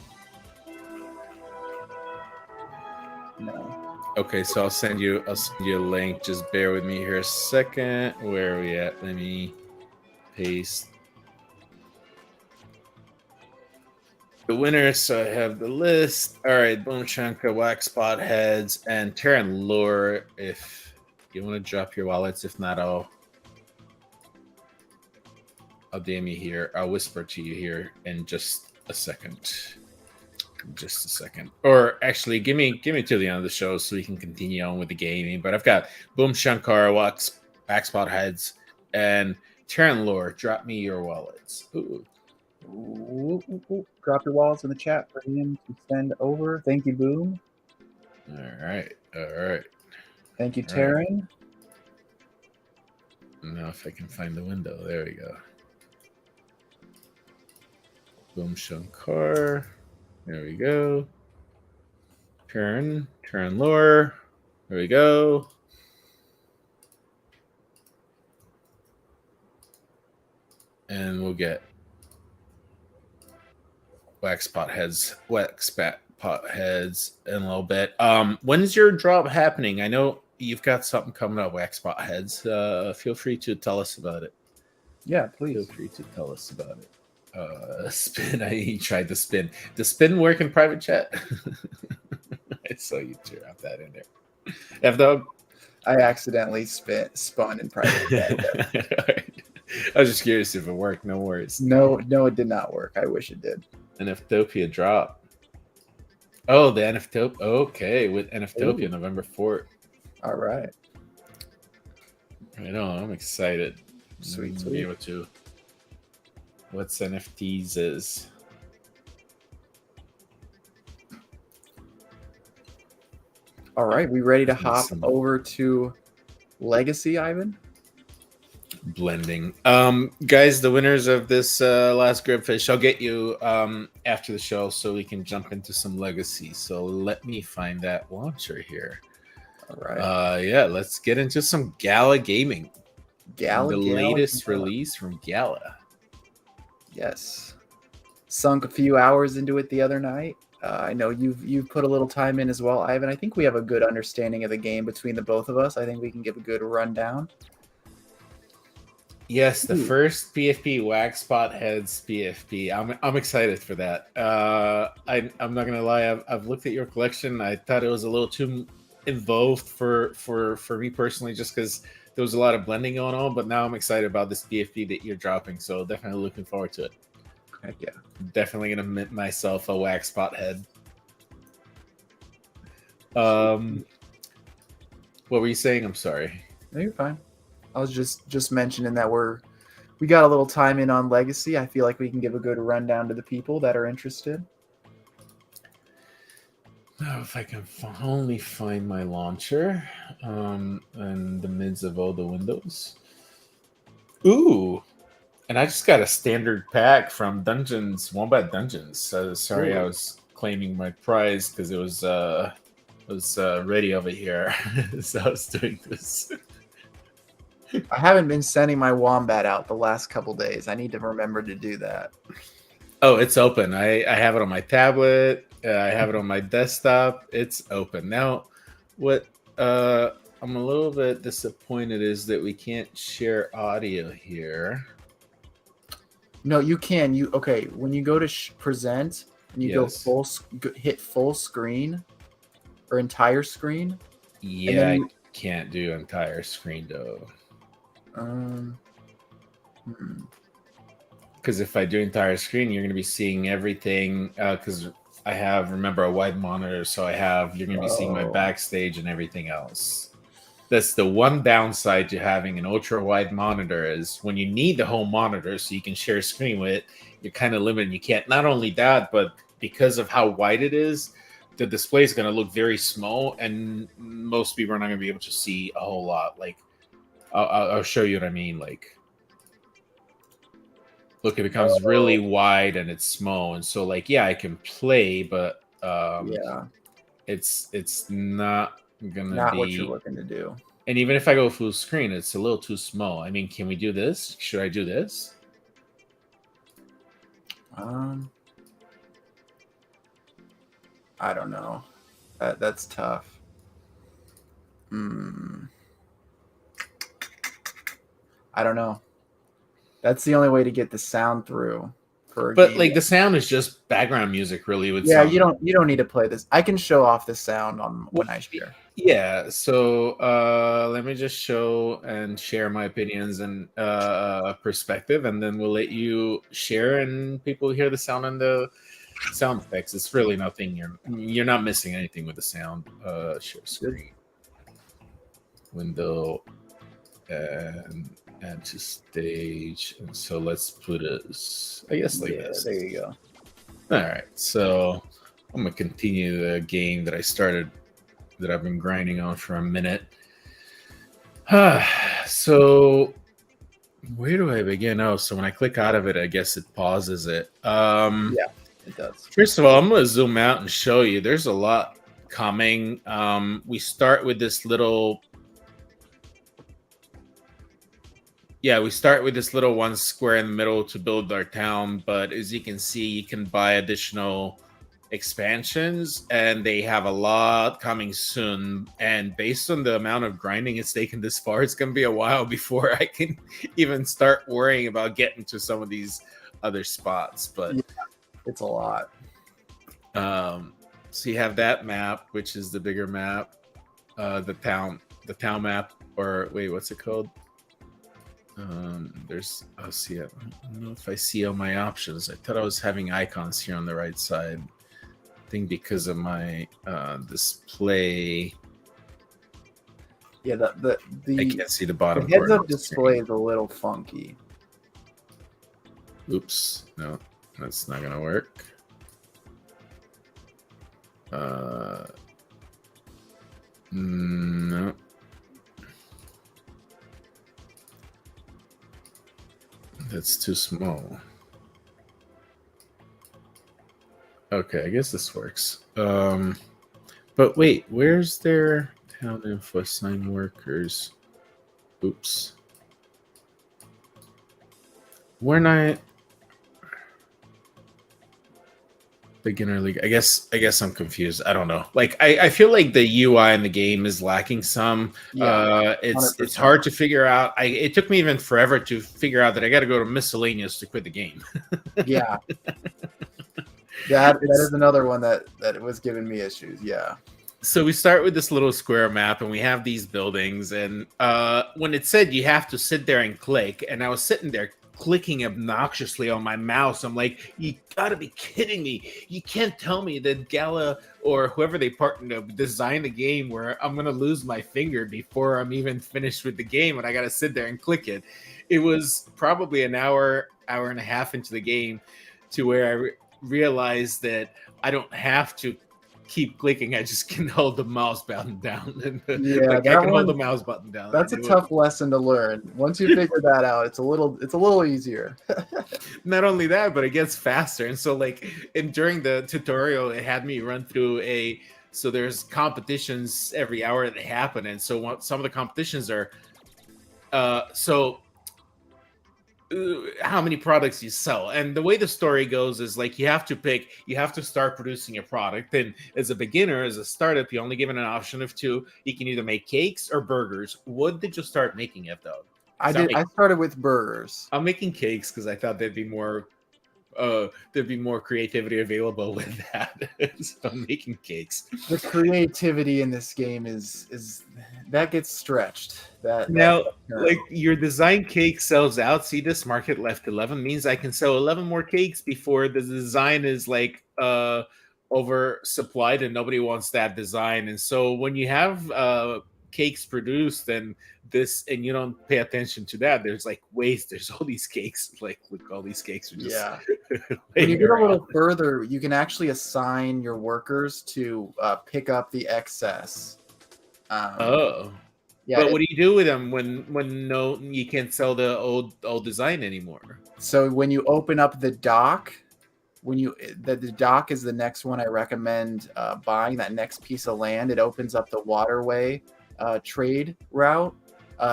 No. Okay, so I'll send you a link. Just bear with me here a second. Where are we at? Let me paste the winners. So I have the list. All right, Boom Shanka, Wax Spot Heads, and Terran Lore. If you want to drop your wallets, if not, I'll DM you here. I'll whisper to you here in just a second. Just a second, or actually, give me till the end of the show so we can continue on with the gaming. But I've got Boom Shankar, Backspot Heads, and Terran Lore. Drop me your wallets. Ooh. Ooh. Drop your wallets in the chat for him to send over. Thank you, Boom. All right. Thank you, Taryn. Now, if I can find the window, there we go. Boom Shankar. There we go. Terran Lore. There we go. And we'll get Wax Pot Heads in a little bit. When is your drop happening? I know you've got something coming up, Wax Pot Heads. Feel free to tell us about it. Yeah, please. Feel free to tell us about it. Spin. He tried to spin. Does spin work in private chat? I saw you drop that in there. F-Dog? I accidentally spun in private chat. I was just curious if it worked. No worries. No, it did not work. I wish it did. NFtopia drop. Oh, the NFtopia. Okay, with NFtopia, Ooh. November 4th. All right. I know. I'm excited. Sweet. Be able to. What's NFTs is. All right, we ready to hop over to Legacy, Ivan? Blending. Guys, the winners of this last Gribfish, I'll get you after the show so we can jump into some Legacy. So let me find that launcher here. All right. Yeah, let's get into some Gala Gaming. The latest release from Gala. Yes. Sunk a few hours into it the other night. I know you've put a little time in as well, Ivan. I think we have a good understanding of the game between the both of us. I think we can give a good rundown. Yes, the first PFP Wax Spot Heads PFP. I'm excited for that. I'm not gonna lie. I've looked at your collection. I thought it was a little too involved for me personally, just because there was a lot of blending going on. But now I'm excited about this PFP that you're dropping. So definitely looking forward to it. Heck yeah. Definitely gonna mint myself a Wax Spot Head. What were you saying? I'm sorry. No, you're fine. I was just mentioning that we got a little time in on Legacy. I feel like we can give a good rundown to the people that are interested. Oh, if I can only find my launcher and the mids of all the windows. Ooh. And I just got a standard pack from Wombat Dungeons. Sorry, I was claiming my prize because it was ready over here. So I was doing this. I haven't been sending my Wombat out the last couple days. I need to remember to do that. Oh, it's open. I have it on my tablet. I have it on my desktop. It's open. Now, what I'm a little bit disappointed is that we can't share audio here. No, you can. When you go to present and you go hit full screen or entire screen. Yeah, I can't do entire screen though. Because if I do entire screen, you're going to be seeing everything. Because I have, remember, a wide monitor, so you're going to be seeing my backstage and everything else. That's the one downside to having an ultra wide monitor is when you need the whole monitor so you can share a screen with it, you're kind of limited. You can't. Not only that, but because of how wide it is, the display is going to look very small, and most people are not going to be able to see a whole lot. Like, I'll show you what I mean. Like, look, it becomes really wide and it's small, and so like, yeah, I can play, but it's not gonna be what you're looking to do. And even if I go full screen, it's a little too small. I mean, can we do this? Should I do this? I don't know. That's tough. I don't know. That's the only way to get the sound through for a But game. like the sound is just background music, really. With Yeah, some, you don't need to play this. I can show off the sound on when I share. yeah. So let me just show and share my opinions and perspective, and then we'll let you share, and people hear the sound and the sound effects. It's really nothing. You're not missing anything with the sound. Share screen, window, and add to stage. And so let's put us, I guess, like this. There you go. All right, so I'm gonna continue the game that I started, that I've been grinding on for a minute. So where do I begin? Oh, so when I click out of it, I guess it pauses it. Yeah, it does. First of all, I'm gonna zoom out and show you. There's a lot coming. We start with this little. Yeah, we start with this little one square in the middle to build our town, but as you can see, you can buy additional expansions, and they have a lot coming soon. And based on the amount of grinding it's taken this far, it's going to be a while before I can even start worrying about getting to some of these other spots. But yeah, it's a lot. So you have that map, which is the bigger map, the town map, or wait, what's it called? I'll see it. I don't know if I see all my options. I thought I was having icons here on the right side. I think because of my display. Yeah, I can't see the bottom. The heads-up display is a little funky. Oops, no, that's not gonna work. No. That's too small. Okay, I guess this works. But wait, where's their town info sign workers? Oops. We're not beginner league. I guess I'm confused. I don't know. Like I feel like the UI in the game is lacking some. Yeah, it's hard to figure out. It took me even forever to figure out that I got to go to miscellaneous to quit the game. Yeah. That is another one that was giving me issues. Yeah. So we start with this little square map, and we have these buildings. And when it said you have to sit there and click, and I was sitting there clicking obnoxiously on my mouse, I'm like, you gotta be kidding me. You can't tell me that Gala or whoever they partnered up designed a game where I'm gonna lose my finger before I'm even finished with the game, and I gotta sit there and click it. It was probably an hour and a half into the game to where I realized that I don't have to keep clicking. I just can hold the mouse button down. And yeah, like I can hold the mouse button down. That's a tough lesson to learn. Once you figure that out, it's a little easier. Not only that, but it gets faster. And so during the tutorial, it had me run through so there's competitions every hour that happen. And so some of the competitions are how many products you sell. And the way the story goes is like you have to start producing a product. And as a beginner, as a startup, you're only given an option of two. You can either make cakes or burgers. What did you start making it though? I started with burgers. I'm making cakes because I thought there'd be more creativity available with that. So I'm making cakes. The creativity in this game is that gets stretched. Like your design cake sells out. See, this market left 11 means I can sell 11 more cakes before the design is like oversupplied and nobody wants that design. And so when you have cakes produced and you don't pay attention to that, there's all these cakes, like look, all these cakes are just when you get a little further, you can actually assign your workers to pick up the excess. Yeah, but what do you do with them when you can't sell the old design anymore? So when you open up the dock, the dock is the next one I recommend buying. That next piece of land, it opens up the waterway trade route.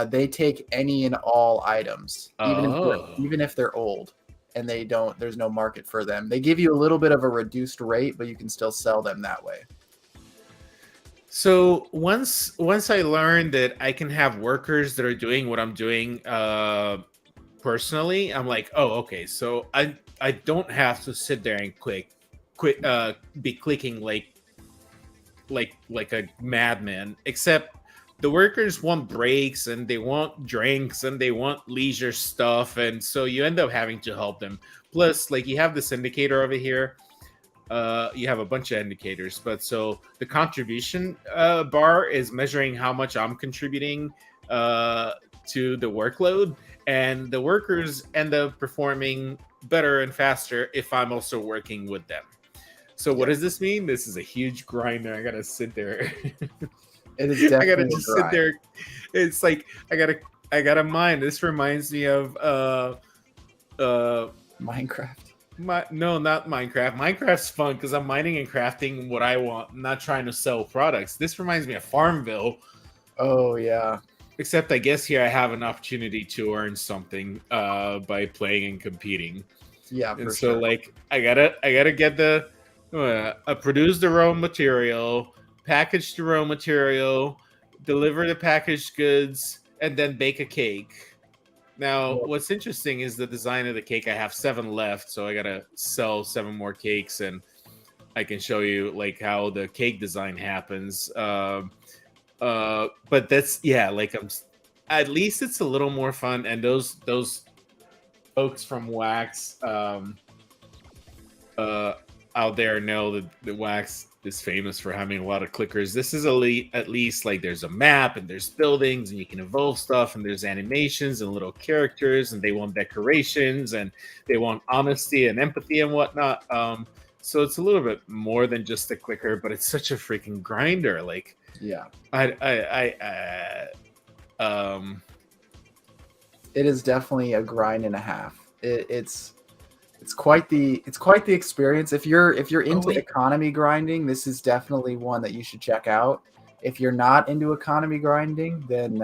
They take any and all items, even if they're old, and there's no market for them. They give you a little bit of a reduced rate, but you can still sell them that way. So once I learned that I can have workers that are doing what I'm doing personally, I'm like, oh, okay. So I don't have to sit there and be clicking like a madman. Except the workers want breaks and they want drinks and they want leisure stuff, and so you end up having to help them. Plus, like you have this indicator over here. You have a bunch of indicators, but so the contribution bar is measuring how much I'm contributing to the workload, and the workers end up performing better and faster if I'm also working with them. So what does this mean? This is a huge grinder. I gotta sit there. It is definitely I gotta just sit grind. there. It's like I gotta mine. This reminds me of Minecraft. no, not Minecraft. Minecraft's fun because I'm mining and crafting what I want. I'm not trying to sell products. This reminds me of Farmville. Oh yeah. Except I guess here I have an opportunity to earn something by playing and competing. Yeah, And for so sure. like I gotta get the produce the raw material, package the raw material, deliver the packaged goods, and then bake a cake. Now, Yep. what's interesting is the design of the cake. I have 7 left, so I gotta sell 7 more cakes, and I can show you like how the cake design happens. But that's like at least it's a little more fun, and those folks from Wax out there know that the Wax is famous for having a lot of clickers. This is at least like there's a map and there's buildings and you can evolve stuff and there's animations and little characters and they want decorations and they want honesty and empathy and whatnot. So it's a little bit more than just a clicker, but it's such a freaking grinder. Like, Yeah. It is definitely a grind and a half. It's quite the experience. If you're into economy grinding, this is definitely one that you should check out. If you're not into economy grinding, then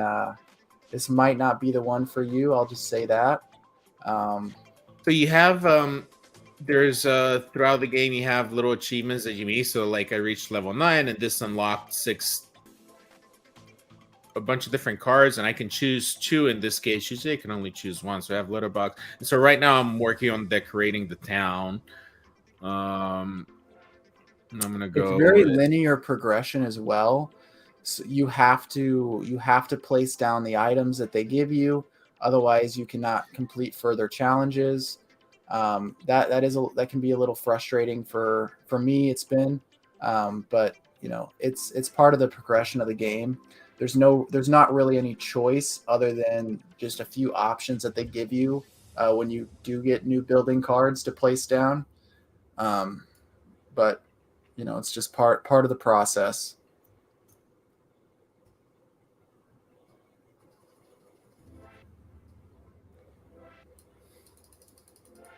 this might not be the one for you. I'll just say that. So you have there's throughout the game you have little achievements that you meet. So like I reached level 9 and this unlocked a bunch of different cards, and I can choose 2 in this case. Usually I can only choose 1, so I have letterbox. And so right now I'm working on decorating the town. And I'm gonna go. It's very linear progression as well. So you have to place down the items that they give you, otherwise you cannot complete further challenges. That can be a little frustrating for me. It's been, but you know, it's part of the progression of the game. There's not really any choice other than just a few options that they give you when you do get new building cards to place down. But you know, it's just part of the process.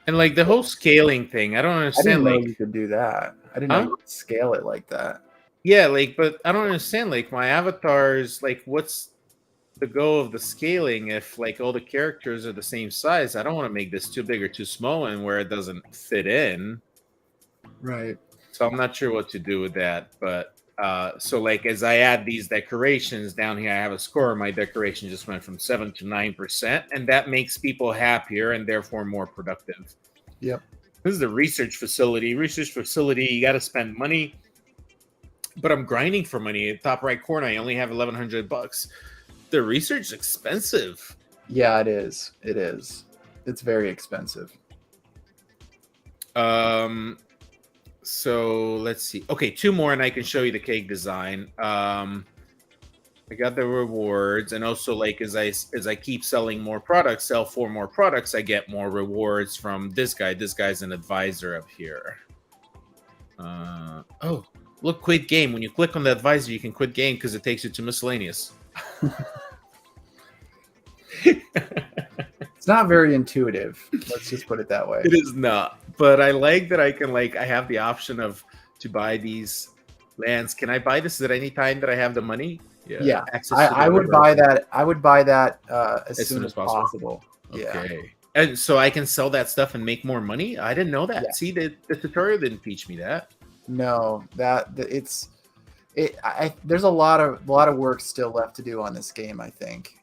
And like the whole scaling thing, I don't I understand. didn't know Like you could do that. I didn't know you could scale it like that. yeah, like, but I don't understand. Like my avatars, like, what's the goal of the scaling if like all the characters are the same size? I don't want to make this too big or too small and where it doesn't fit in. Right. So I'm not sure what to do with that. But so like as I add these decorations down here, I have a score. My decoration just went from 7 to 9%, and that makes people happier and therefore more productive. Yep. This is the research facility. Research facility, you got to spend money. But I'm grinding for money. At the top right corner, I only have $1,100. The research is expensive. Yeah, it is. It is. It's very expensive. So let's see. Okay, 2 more, and I can show you the cake design. I got the rewards, and also like as I keep selling more products, sell 4 more products, I get more rewards from this guy. This guy's an advisor up here. Oh, look, quit game. When you click on the advisor, you can quit game because it takes you to miscellaneous. It's not very intuitive. Let's just put it that way. It is not, but I like that I can I have the option to buy these lands. Can I buy this at any time that I have the money? Yeah. Access I would buy that. I would buy that as soon as possible. Okay. Yeah. And so I can sell that stuff and make more money. I didn't know that. Yeah. See, the tutorial didn't teach me that. No, it's There's a lot of work still left to do on this game. I think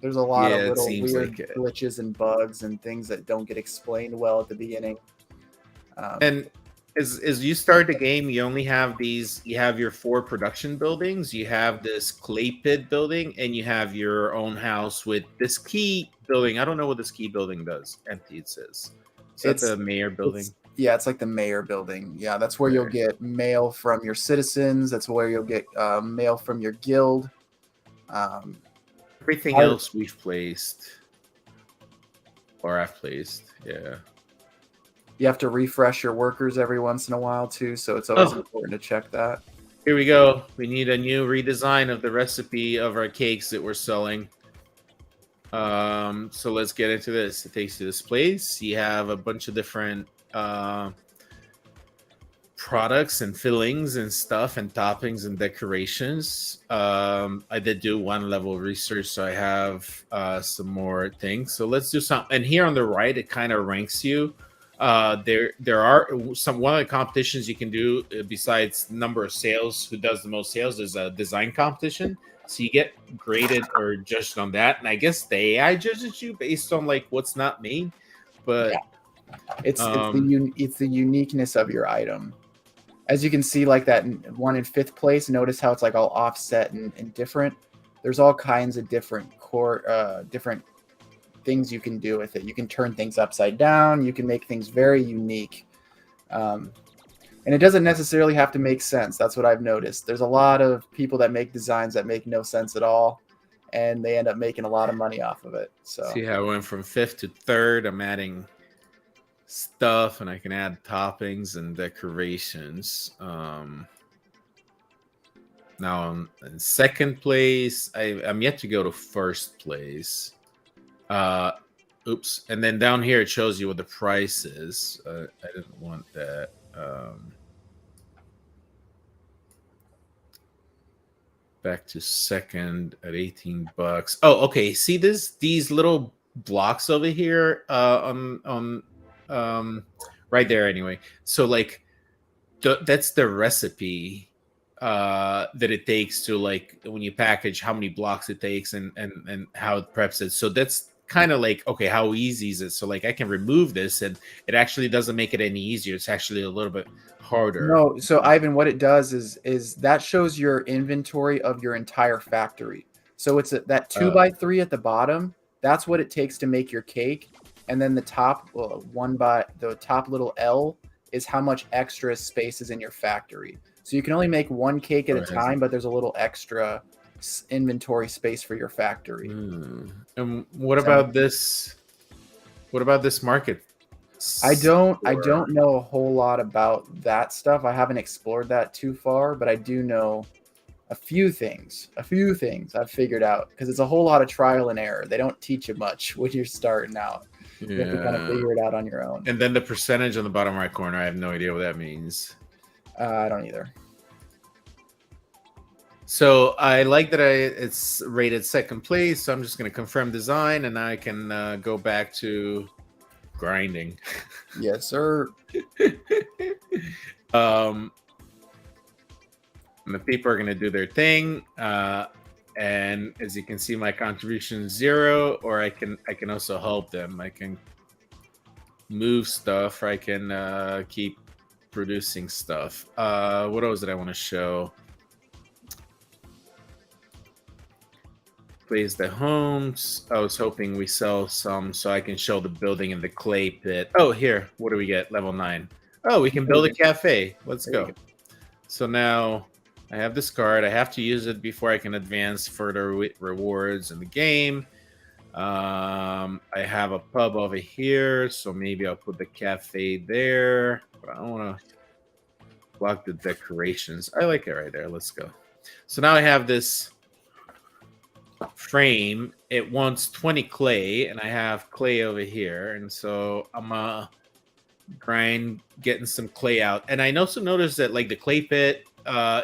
there's a lot of Yeah, it little seems weird like it. glitches and bugs and things that don't get explained well at the beginning. And as you start the game, you only have these. You have your 4 production buildings. You have this clay pit building, and you have your own house with this key building. I don't know what this key building does. Empty, it says. Is that the mayor building? It's like the mayor building. Yeah, that's where you'll get mail from your citizens. That's where you'll get mail from your guild. Everything else we've placed, or I've placed. Yeah. You have to refresh your workers every once in a while too, so it's always important to check that. Here we go. We need a new redesign of the recipe of our cakes that we're selling. So let's get into this. It takes you to this place. You have a bunch of different products and fillings and stuff and toppings and decorations. I did do 1 level of research, so I have some more things. So let's do some. And here on the right, it kind of ranks you. There are one of the competitions you can do besides number of sales. Who does the most sales? There's a design competition. So you get graded or judged on that, and I guess the AI judges you based on like what's not made. But it's the uniqueness of your item. As you can see, like that one in 5th place. Notice how it's like all offset and different. There's all kinds of different different things you can do with it. You can turn things upside down. You can make things very unique. And it doesn't necessarily have to make sense. That's what I've noticed. There's a lot of people that make designs that make no sense at all, and they end up making a lot of money off of it. So see how I went from 5th to 3rd. I'm adding stuff, and I can add toppings and decorations. Now I'm in 2nd place. I'm yet to go to 1st place. Oops. And then down here it shows you what the price is. I didn't want that. Back to 2nd at $18. Oh, okay. See these little blocks over here on right there anyway. So like that's the recipe that it takes to, like, when you package, how many blocks it takes and how it preps it. So that's kind of like, okay, how easy is it? So like I can remove this and it actually doesn't make it any easier. It's actually a little bit harder. No, so Ivan, what it does is that shows your inventory of your entire factory. So it's that 2x3 at the bottom. That's what it takes to make your cake. And then the top the top little L is how much extra space is in your factory. So you can only make 1 cake at a time, but there's a little extra inventory space for your factory. And what about this? What about this market? I don't know a whole lot about that stuff. I haven't explored that too far, but I do know a few things I've figured out, because it's a whole lot of trial and error. They don't teach you much when you're starting out. You have to kind of figure it out on your own. And then the percentage on the bottom right corner, I have no idea what that means. I don't either. So I like that it's rated 2nd place. So I'm just going to confirm design, and I can go back to grinding. Yes, sir. And the people are going to do their thing. And as you can see, my contribution is 0, or I can also help them. I can move stuff, or I can keep producing stuff. What else did I want to show? Place the homes. I was hoping we sell some so I can show the building in the clay pit. Oh, here. What do we get? Level 9. Oh, we can build a cafe. Let's go. So now I have this card. I have to use it before I can advance further rewards in the game. I have a pub over here, so maybe I'll put the cafe there. But I don't want to block the decorations. I like it right there. Let's go. So now I have this frame. It wants 20 clay, and I have clay over here, and so I'm grind getting some clay out. And I also noticed that like the clay pit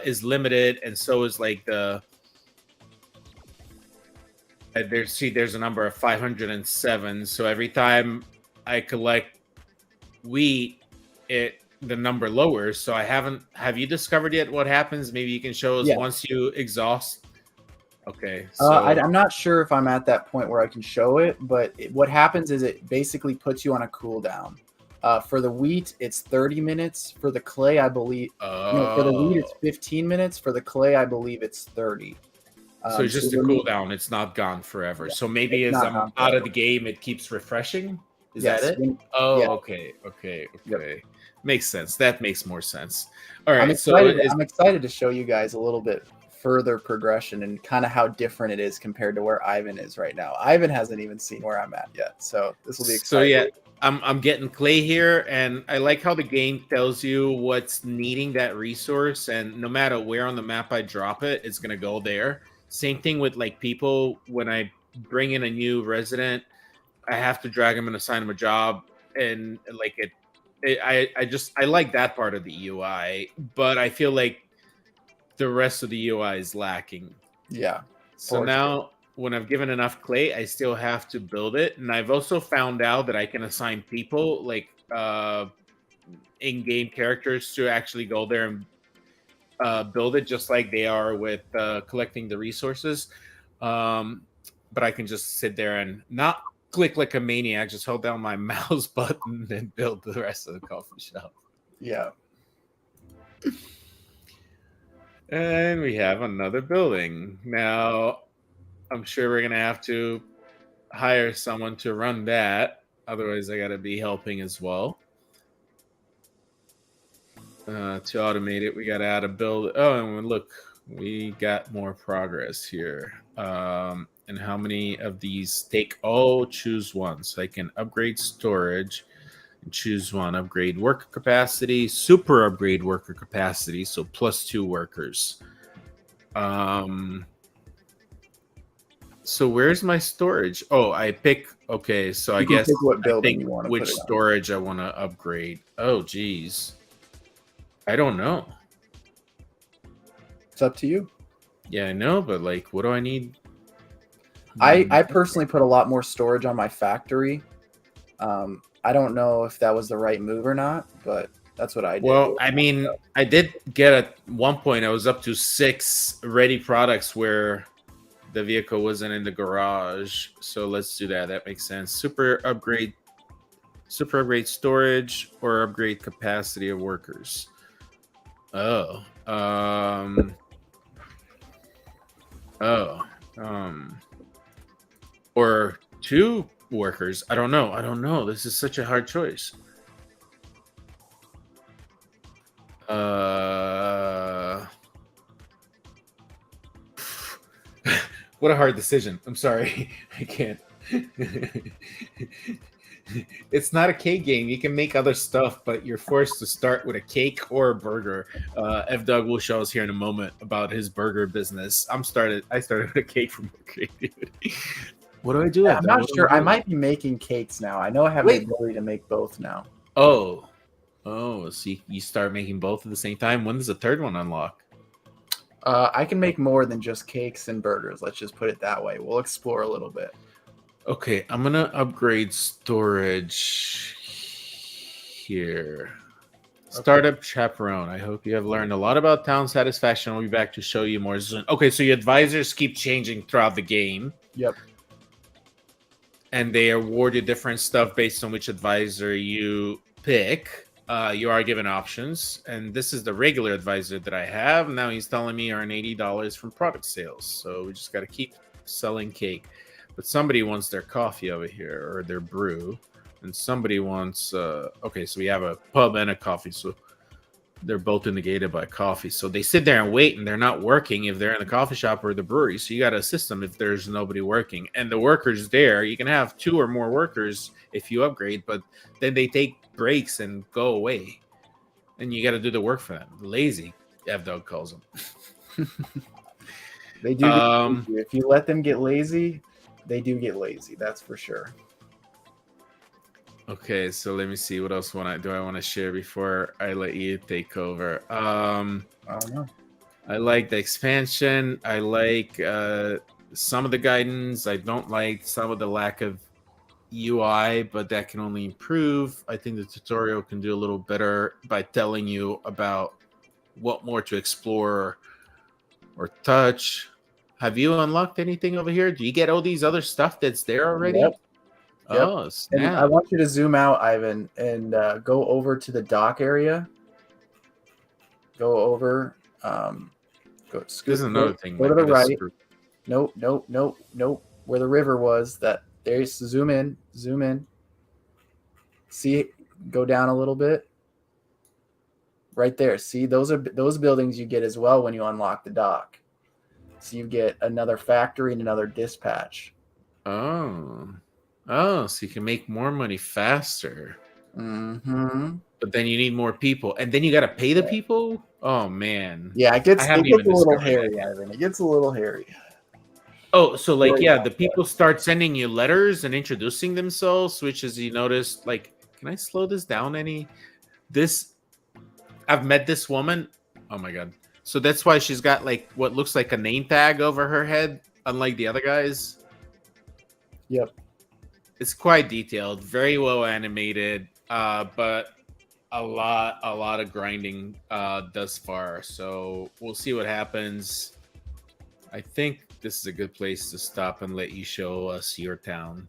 is limited, and so is like the there's a number of 507. So every time I collect wheat, it the number lower. So I haven't. Have you discovered yet what happens? Maybe you can show us once you exhaust. Okay, so I'm not sure if I'm at that point where I can show it, but what happens is it basically puts you on a cooldown. For the wheat, it's 30 minutes. For the clay, I believe. No, for the wheat, it's 15 minutes. For the clay, I believe it's 30. So it's just a cooldown. It's not gone forever. So maybe as I'm out of the game, it keeps refreshing. Is that it? Okay. Yep. Makes sense. That makes more sense. All right. I'm excited to show you guys a little bit further progression and kind of how different it is compared to where Ivan is right now. Ivan hasn't even seen where I'm at yet, so this will be exciting. So yeah, I'm getting clay here, and I like how the game tells you what's needing that resource, and no matter where on the map I drop it, it's gonna go there. Same thing with like people. When I bring in a new resident, I have to drag them and assign them a job, and like I like that part of the UI, but I feel like the rest of the UI is lacking. Yeah. So now when I've given enough clay, I still have to build it. And I've also found out that I can assign people like in-game characters to actually go there and build it just like they are with collecting the resources. But I can just sit there and not click like a maniac, just hold down my mouse button and build the rest of the coffee shop. Yeah. And we have another building. Now, I'm sure we're going to have to hire someone to run that. Otherwise, I got to be helping as well. To automate it, we got to add a build. Oh, and look, we got more progress here. And how many of these take? Oh, choose one. So I can upgrade storage. Choose one. Upgrade worker capacity, super upgrade worker capacity, so +2 workers. So where's my storage? Oh, I pick. Okay, so I guess what building you want to which storage I want to upgrade. Oh, geez, I don't know. It's up to you. Yeah, I know, but like, what do I need? I personally put a lot more storage on my factory. I don't know if that was the right move or not, but that's what I did. Well, I mean, I did get at one point, I was up to 6 ready products where the vehicle wasn't in the garage. So let's do that. That makes sense. Super upgrade storage or upgrade capacity of workers. Or 2 workers. I don't know. This is such a hard choice. What a hard decision. I'm sorry. I can't. It's not a cake game. You can make other stuff, but you're forced to start with a cake or a burger. F. Doug will show us here in a moment about his burger business. I started with a cake for more creativity. What do I do? I'm not sure. I might be making cakes now. I know I have the ability to make both now. Oh, so you start making both at the same time. When does the third one unlock? I can make more than just cakes and burgers. Let's just put it that way. We'll explore a little bit. Okay, I'm gonna upgrade storage here. Startup chaperone. I hope you have learned a lot about town satisfaction. We'll be back to show you more soon. Okay, so your advisors keep changing throughout the game. Yep. And they award you different stuff based on which advisor you pick. You are given options, and this is the regular advisor that I have. Now he's telling me earn $80 from product sales. So we just got to keep selling cake. But somebody wants their coffee over here, or their brew, and somebody wants. Okay, so we have a pub and a coffee, so they're both indicated by coffee. So they sit there and wait, and they're not working if they're in the coffee shop or the brewery. So you got to assist them if there's nobody working. And the workers there, you can have 2 or more workers if you upgrade, but then they take breaks and go away, and you got to do the work for them. Lazy, F-Dog calls them. They do. If you let them get lazy, they do get lazy. That's for sure. Okay, so let me see what else do I want to share before I let you take over. I don't know. I like the expansion. I like some of the guidance. I don't like some of the lack of UI, but that can only improve. I think the tutorial can do a little better by telling you about what more to explore or touch. Have you unlocked anything over here? Do you get all these other stuff that's there already? Yep. Oh, And I snap. want you to zoom out, Ivan, and go over to the dock area. Go over. Go scoot. This is another thing. Go Like, to the I just right. Nope. Where the river was, there's zoom in. See, go down a little bit. Right there. See, those buildings you get as well when you unlock the dock. So you get another factory and another dispatch. Oh, so you can make more money faster. Mm-hmm. But then you need more people, and then you got to pay the people. Oh man. Yeah, it gets a little discovered hairy, that. Ivan. It gets a little hairy. Oh, so like, Very yeah, bad. the people start sending you letters and introducing themselves, which, as you noticed, like, can I slow this down any? I've met this woman. Oh my god. So that's why she's got like what looks like a name tag over her head, unlike the other guys. Yep. It's quite detailed, very well animated, but a lot of grinding thus far. So we'll see what happens. I think this is a good place to stop and let you show us your town.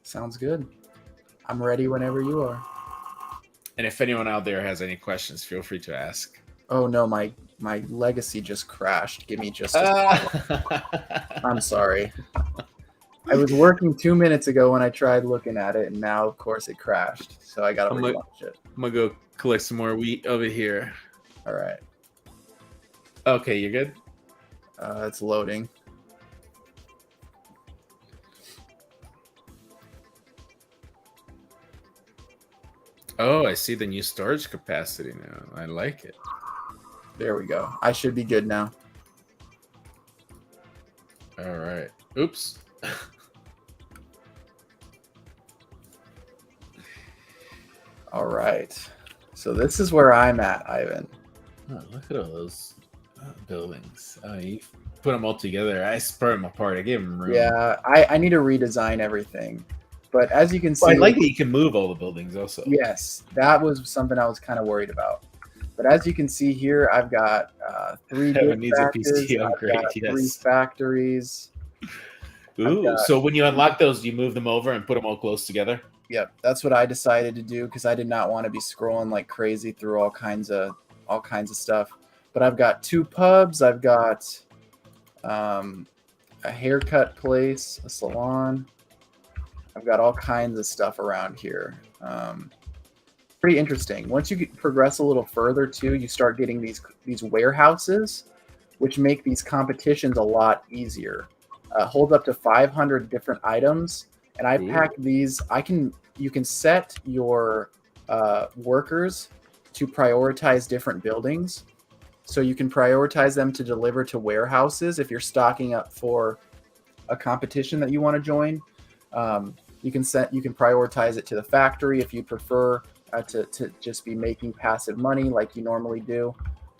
Sounds good. I'm ready whenever you are. And if anyone out there has any questions, feel free to ask. Oh no, my legacy just crashed. Give me just a I'm sorry. I was working 2 minutes ago when I tried looking at it, and now, of course, it crashed. So I got to relaunch it. I'm going to go collect some more wheat over here. All right. Okay, you're good? It's loading. Oh, I see the new storage capacity now. I like it. There we go. I should be good now. All right. Oops. All right. So this is where I'm at, Ivan. Oh, look at all those buildings. Oh, you put them all together. I spread them apart. I gave them room. Yeah, I need to redesign everything. But as you can see... Well, I like that you can move all the buildings also. Yes, that was something I was kind of worried about. But as you can see here, I've got 3 dispatches, I've got 3 factories. Ooh, so when you unlock those, you move them over and put them all close together? Yep, that's what I decided to do because I did not want to be scrolling like crazy through all kinds of stuff. But I've got 2 pubs, I've got a haircut place, a salon. I've got all kinds of stuff around here. Pretty interesting. Once you progress a little further too, you start getting these warehouses, which make these competitions a lot easier. Hold up to 500 different items, and I pack these. You can set your workers to prioritize different buildings, so you can prioritize them to deliver to warehouses if you're stocking up for a competition that you want to join. You can prioritize it to the factory if you prefer to just be making passive money like you normally do.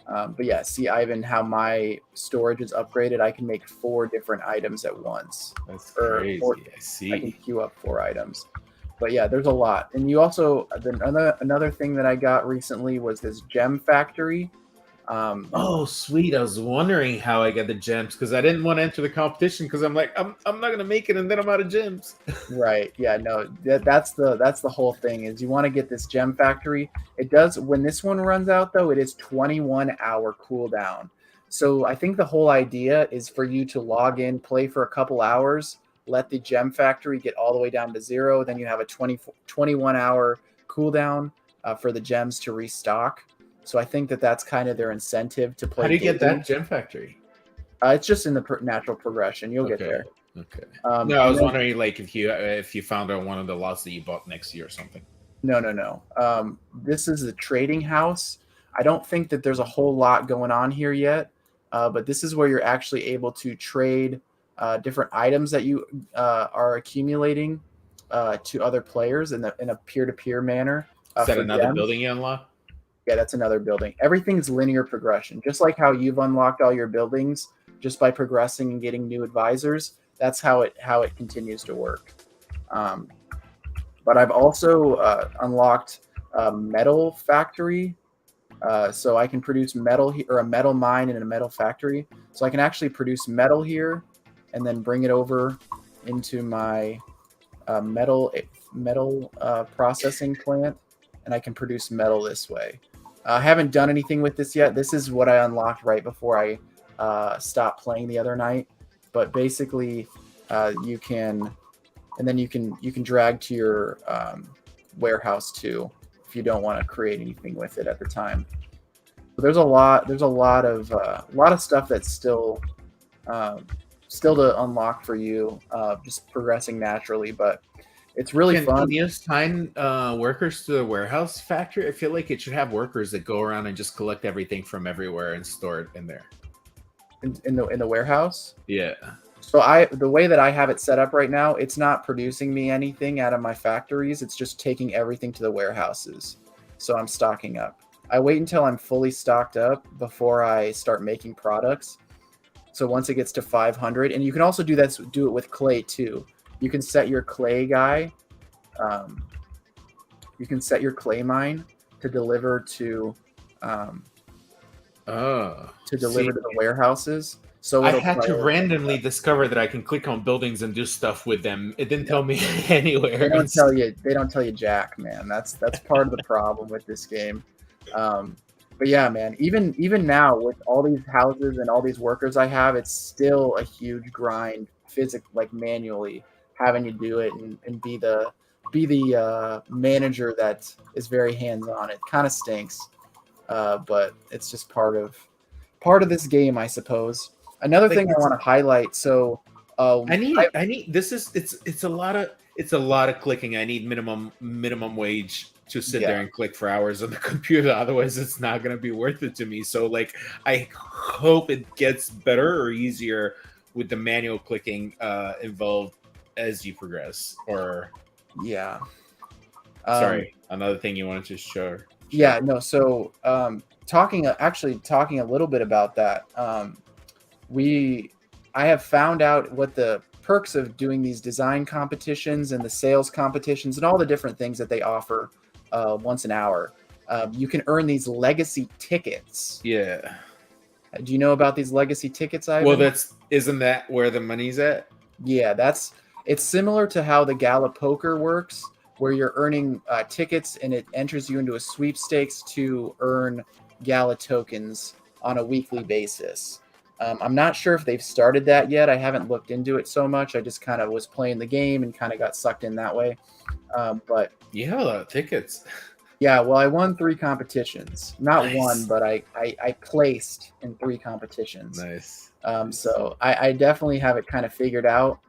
But yeah, see, Ivan, how my storage is upgraded. I can make 4 different items at once. That's crazy. I see. I can queue up 4 items. But yeah, there's a lot. And you also, another thing that I got recently was this gem factory. Oh, sweet. I was wondering how I got the gems because I didn't want to enter the competition because I'm like, I'm not going to make it and then I'm out of gems. Right. Yeah, no, that's the whole thing is you want to get this gem factory. It does, when this one runs out though, it is 21-hour cooldown. So I think the whole idea is for you to log in, play for a couple hours, let the gem factory get all the way down to 0. Then you have a 21-hour cooldown for the gems to restock. So I think that's kind of their incentive to play. How do you get that gem factory? It's just in the natural progression. You'll get there. Okay. No, I was wondering like if you found out one of the lots that you bought next year or something. No. This is the trading house. I don't think that there's a whole lot going on here yet, but this is where you're actually able to trade different items that you are accumulating to other players in a peer-to-peer manner. Is that another building you unlock? Yeah, that's another building. Everything's linear progression. Just like how you've unlocked all your buildings just by progressing and getting new advisors, that's how it continues to work. But I've also unlocked a metal factory. So I can produce metal or a metal mine in a metal factory. So I can actually produce metal here and then bring it over into my metal processing plant, and I can produce metal this way. I haven't done anything with this yet. This is what I unlocked right before I stopped playing the other night. But basically, you can drag to your warehouse too if you don't want to create anything with it at the time. So there's a lot of stuff that's still to unlock for you, just progressing naturally. But it's really fun. Can you assign workers to the warehouse factory? I feel like it should have workers that go around and just collect everything from everywhere and store it in there. In the warehouse? Yeah. So the way that I have it set up right now, it's not producing me anything out of my factories. It's just taking everything to the warehouses. So I'm stocking up. I wait until I'm fully stocked up before I start making products. So once it gets to 500, and you can also do it with clay too. You can set your clay guy. You can set your clay mine to deliver to the warehouses. So I had to randomly discover that I can click on buildings and do stuff with them. It didn't tell me anywhere. They don't tell you jack, man. That's part of the problem with this game. But yeah, man, even now with all these houses and all these workers I have, it's still a huge grind, like manually having to do it and be the manager that is very hands-on. It kind of stinks, but it's just part of this game, I suppose. Another thing I want to highlight. So it's a lot of clicking. I need minimum wage to sit there and click for hours on the computer. Otherwise, it's not going to be worth it to me. So, like, I hope it gets better or easier with the manual clicking involved as you progress. Or sorry, another thing you wanted to show. Yeah, no. So, talking a little bit about that. I have found out what the perks of doing these design competitions and the sales competitions and all the different things that they offer once an hour. You can earn these legacy tickets. Yeah. Do you know about these legacy tickets, Ivan? Well, isn't that where the money's at? Yeah, it's similar to how the Gala Poker works, where you're earning tickets and it enters you into a sweepstakes to earn Gala tokens on a weekly basis. I'm not sure if they've started that yet. I haven't looked into it so much. I just kind of was playing the game and kind of got sucked in that way. But you have a lot of tickets. Yeah, well, I won 3 competitions. Not nice. One, but I placed in 3 competitions. Nice. So I definitely have it kind of figured out.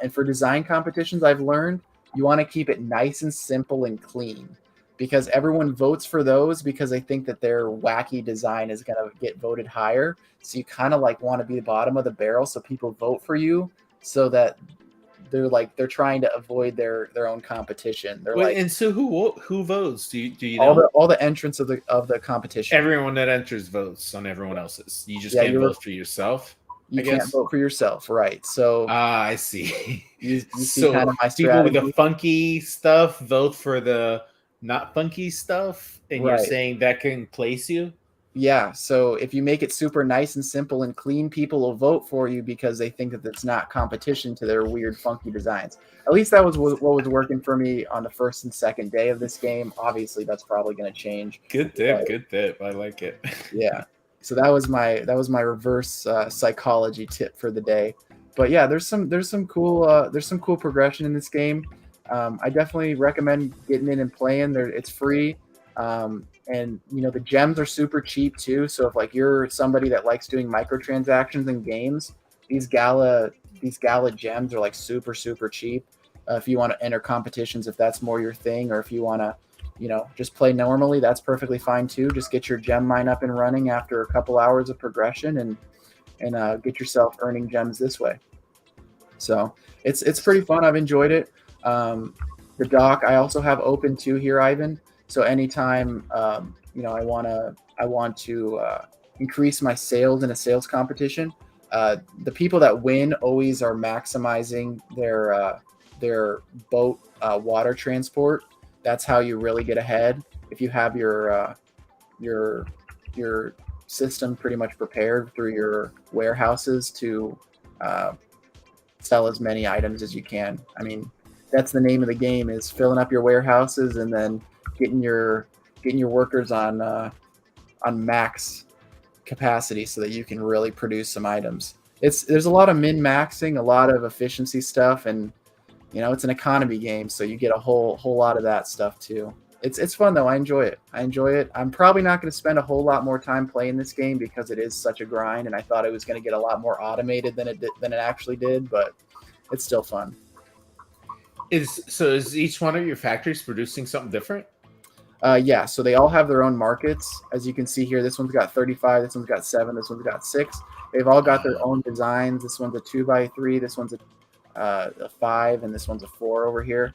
And for design competitions, I've learned you want to keep it nice and simple and clean, because everyone votes for those because they think that their wacky design is going to get voted higher. So you kind of like want to be the bottom of the barrel, so people vote for you, so that they're trying to avoid their own competition. And so who votes? Do you know? All the entrants of the competition? Everyone that enters votes on everyone else's. You just can't vote for yourself. You can't vote for yourself, right? So I see. You see kind of my strategy. People with the funky stuff vote for the not funky stuff, and you're saying that can place you? Yeah. So if you make it super nice and simple and clean, people will vote for you because they think that it's not competition to their weird, funky designs. At least that was what was working for me on the first and second day of this game. Obviously, that's probably going to change. Good tip. I like it. Yeah. So that was my reverse psychology tip for the day. But yeah, there's some cool progression in this game. I definitely recommend getting in and playing. It's free. And the gems are super cheap too. So if like you're somebody that likes doing microtransactions in games, these Gala gems are like super, super cheap. If you want to enter competitions, if that's more your thing, or if you want to, just play normally, that's perfectly fine too. Just get your gem mine up and running after a couple hours of progression and get yourself earning gems this way. So it's pretty fun. I've enjoyed it. The dock I also have open too here, Ivan. So anytime I want to increase my sales in a sales competition, the people that win always are maximizing their boat water transport. That's how you really get ahead. If you have your system pretty much prepared through your warehouses to sell as many items as you can. I mean, that's the name of the game, is filling up your warehouses and then getting your workers on max capacity so that you can really produce some items. There's a lot of min-maxing, a lot of efficiency stuff, and it's an economy game, so you get a whole lot of that stuff too. It's fun though. I enjoy it. I'm probably not going to spend a whole lot more time playing this game because it is such a grind, and I thought it was going to get a lot more automated than it actually did, but it's still fun. Is each one of your factories producing something different? Yeah, so they all have their own markets. As you can see here, this one's got 35, this one's got 7, this one's got 6. They've all got their own designs. This one's a 2x3, this one's a 5, and this one's a 4 over here.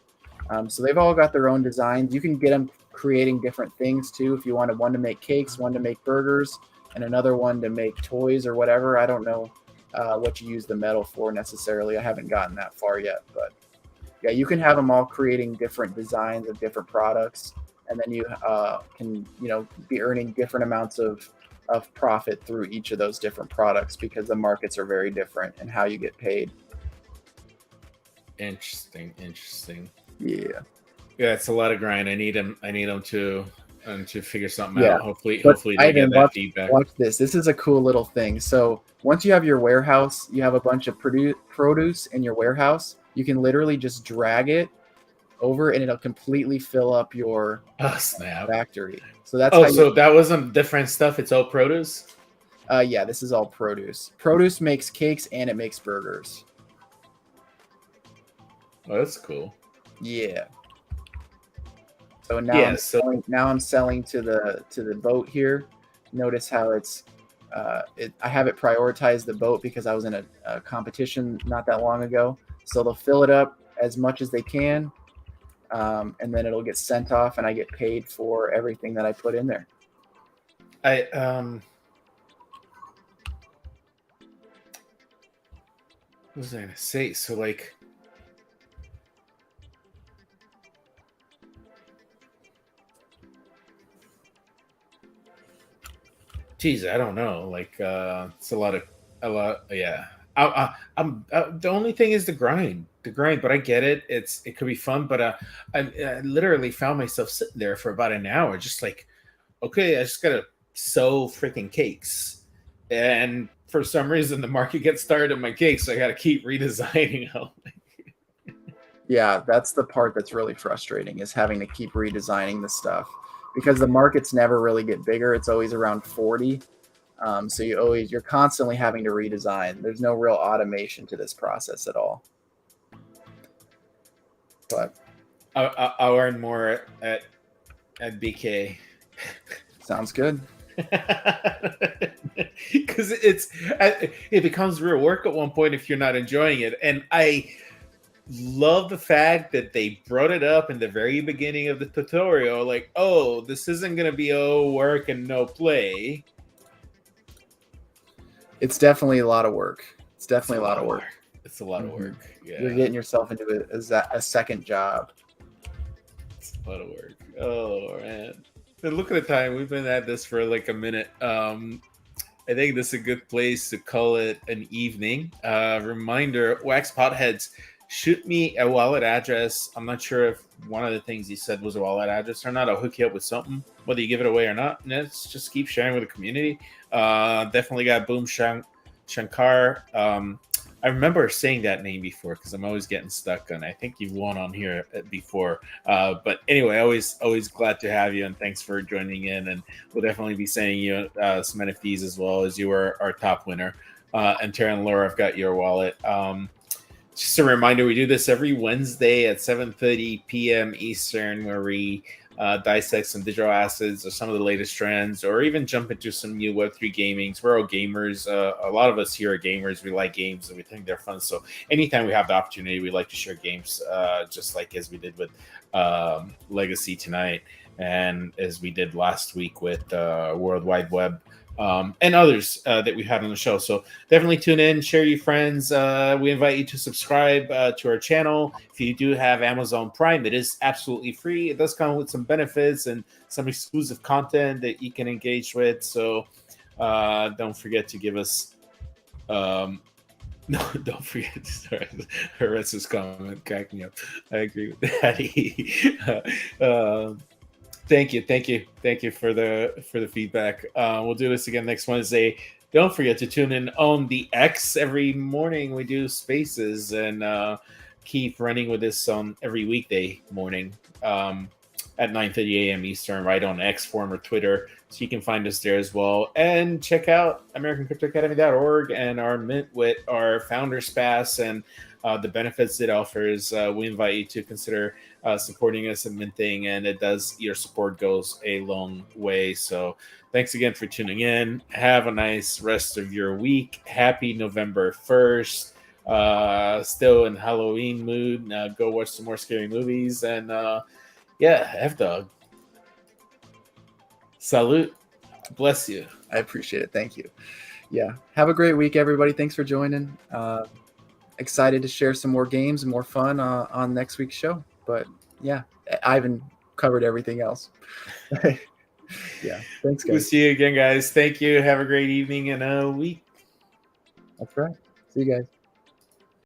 So they've all got their own designs. You can get them creating different things too. If you wanted one to make cakes, one to make burgers, and another one to make toys or whatever. I don't know what you use the metal for necessarily. I haven't gotten that far yet, but yeah, you can have them all creating different designs of different products, and then you can be earning different amounts of profit through each of those different products because the markets are very different and how you get paid. Interesting. Yeah, it's a lot of grind. I need them to figure something out. Hopefully I they get that feedback. Watch this. This is a cool little thing. So once you have your warehouse, you have a bunch of produce in your warehouse. You can literally just drag it over, and it'll completely fill up your factory. So that's that wasn't different stuff. It's all produce. Yeah, this is all produce. Produce makes cakes and it makes burgers. Oh, that's cool. Yeah. So now I'm selling to the boat here. Notice how it's I have it prioritize the boat because I was in a competition not that long ago. So they'll fill it up as much as they can, and then it'll get sent off, and I get paid for everything that I put in there. What was I gonna say? So like, geez, I don't know. Like, it's a lot. Yeah. I'm the only thing is the grind. But I get it. It could be fun, but I literally found myself sitting there for about an hour, just like, okay, I just gotta sew freaking cakes, and for some reason the market gets started in my cakes, so I gotta keep redesigning them. Yeah, that's the part that's really frustrating, is having to keep redesigning the stuff because the markets never really get bigger. It's always around 40. So you're constantly having to redesign. There's no real automation to this process at all. But I'll earn more at BK. Sounds good. Because it becomes real work at one point if you're not enjoying it. And I love the fact that they brought it up in the very beginning of the tutorial, like, oh, this isn't going to be work and no play. It's definitely a lot of work. It's a lot of work. It's a lot of work. Yeah. You're getting yourself into a second job. It's a lot of work. Oh, man. And look at the time. We've been at this for like a minute. I think this is a good place to call it an evening. Reminder, Wax Potheads, shoot me a wallet address. I'm not sure if one of the things you said was a wallet address or not. I'll hook you up with something, whether you give it away or not. And let's just keep sharing with the community. Definitely got Boom Shankar. I remember saying that name before because I'm always getting stuck on. I think you've won on here before. But anyway, always glad to have you, and thanks for joining in. And we'll definitely be sending you some NFTs as well, as you were our top winner. And Tara and Laura, I've got your wallet. Just a reminder, we do this every Wednesday at 7:30 p.m. Eastern, where we dissect some digital assets or some of the latest trends, or even jump into some new Web3 gamings. We're all gamers. A lot of us here are gamers. We like games and we think they're fun. So anytime we have the opportunity, we like to share games, just like as we did with Legacy tonight, and as we did last week with World Wide Web and others that we had on the show. So definitely tune in, share your friends. We invite you to subscribe to our channel. If you do have Amazon Prime, it is absolutely free. It does come with some benefits and some exclusive content that you can engage with. So don't forget to give us. No, don't forget. Sorry, Horace's comment cracked me up. I agree with that. Thank you for the feedback. We'll do this again next Wednesday. Don't forget to tune in on the X every morning. We do spaces and keep running with this on every weekday morning at 9:30 a.m. Eastern, right on X, former Twitter. So you can find us there as well. And check out AmericanCryptoAcademy.org and our Mint with our Founders Pass and the benefits it offers. We invite you to consider supporting us in Minting, and your support goes a long way. So thanks again for tuning in. Have a nice rest of your week. Happy November 1st. Still in Halloween mood. Go watch some more scary movies. And F-Dog. Salute. Bless you. I appreciate it. Thank you. Yeah. Have a great week, everybody. Thanks for joining. Excited to share some more games and more fun on next week's show. But yeah, Ivan covered everything else. Yeah. Thanks, guys. We'll see you again, guys. Thank you. Have a great evening and a week. That's right. See you guys.